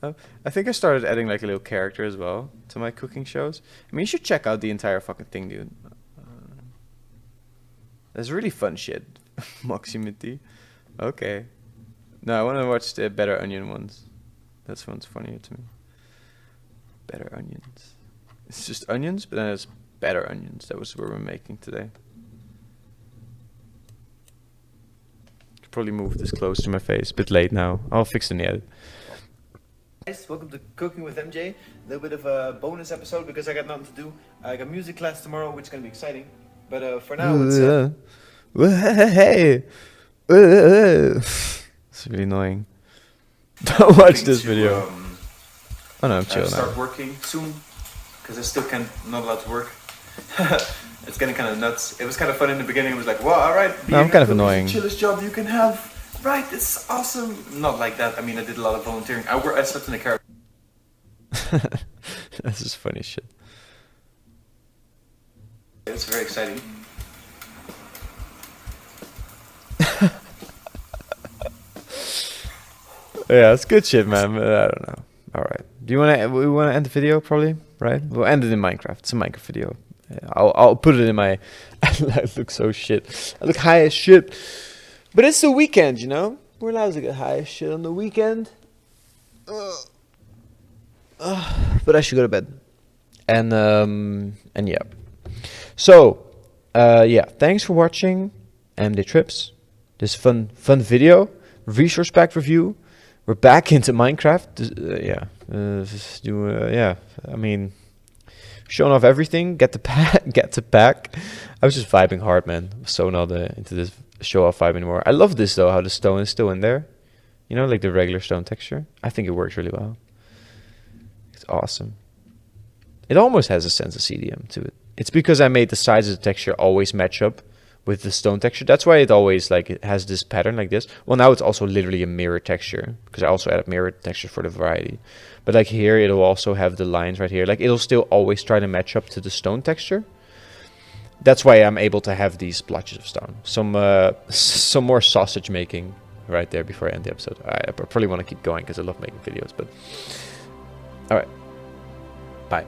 I think I started adding like a little character as well to my cooking shows. I mean, you should check out the entire fucking thing, dude. That's really fun shit. Moximity. Okay. No, I want to watch the Better Onion ones. That one's funnier to me. Better Onions. It's just onions, but then it's better onions. That was what we're making today. Could probably move this close to my face. Bit late now. I'll fix it in the edit. Guys, welcome to Cooking with MJ. A little bit of a bonus episode because I got nothing to do. I got music class tomorrow, which is gonna be exciting. But for now, it's hey. It's really annoying. Don't watch this video. Oh no, I'm chill now. Start working soon because I still not allowed to work. It's getting kind of nuts. It was kind of fun in the beginning. It was like, well, all right, I'm kind of annoying. It's the chillest job you can have. Right, it's awesome. Not like that. I mean, I did a lot of volunteering. I slept in the car. This is funny shit. It's very exciting. Yeah, it's good shit, man. But I don't know. All right. Do you we want to end the video? Probably, right? We'll end it in Minecraft. It's a Minecraft video. Yeah, I'll put it in my. I look so shit. I look high as shit. But it's the weekend, you know. We're allowed to get high as shit on the weekend. But I should go to bed. And yeah. So, yeah. Thanks for watching MD Trips. This fun video, resource pack review. We're back into Minecraft. Yeah. I mean, showing off everything. Get the pack. I was just vibing hard, man. So not into this show off vibe anymore. I love this though. How the stone is still in there. You know, like the regular stone texture. I think it works really well. It's awesome. It almost has a sense of CDM to it. It's because I made the sides of the texture always match up with the stone texture. That's why it always it has this pattern like this. Well, now it's also literally a mirror texture because I also added mirror texture for the variety. But like here, it'll also have the lines right here. Like it'll still always try to match up to the stone texture. That's why I'm able to have these splotches of stone. Some more sausage making right there before I end the episode. I probably want to keep going because I love making videos. But all right, bye.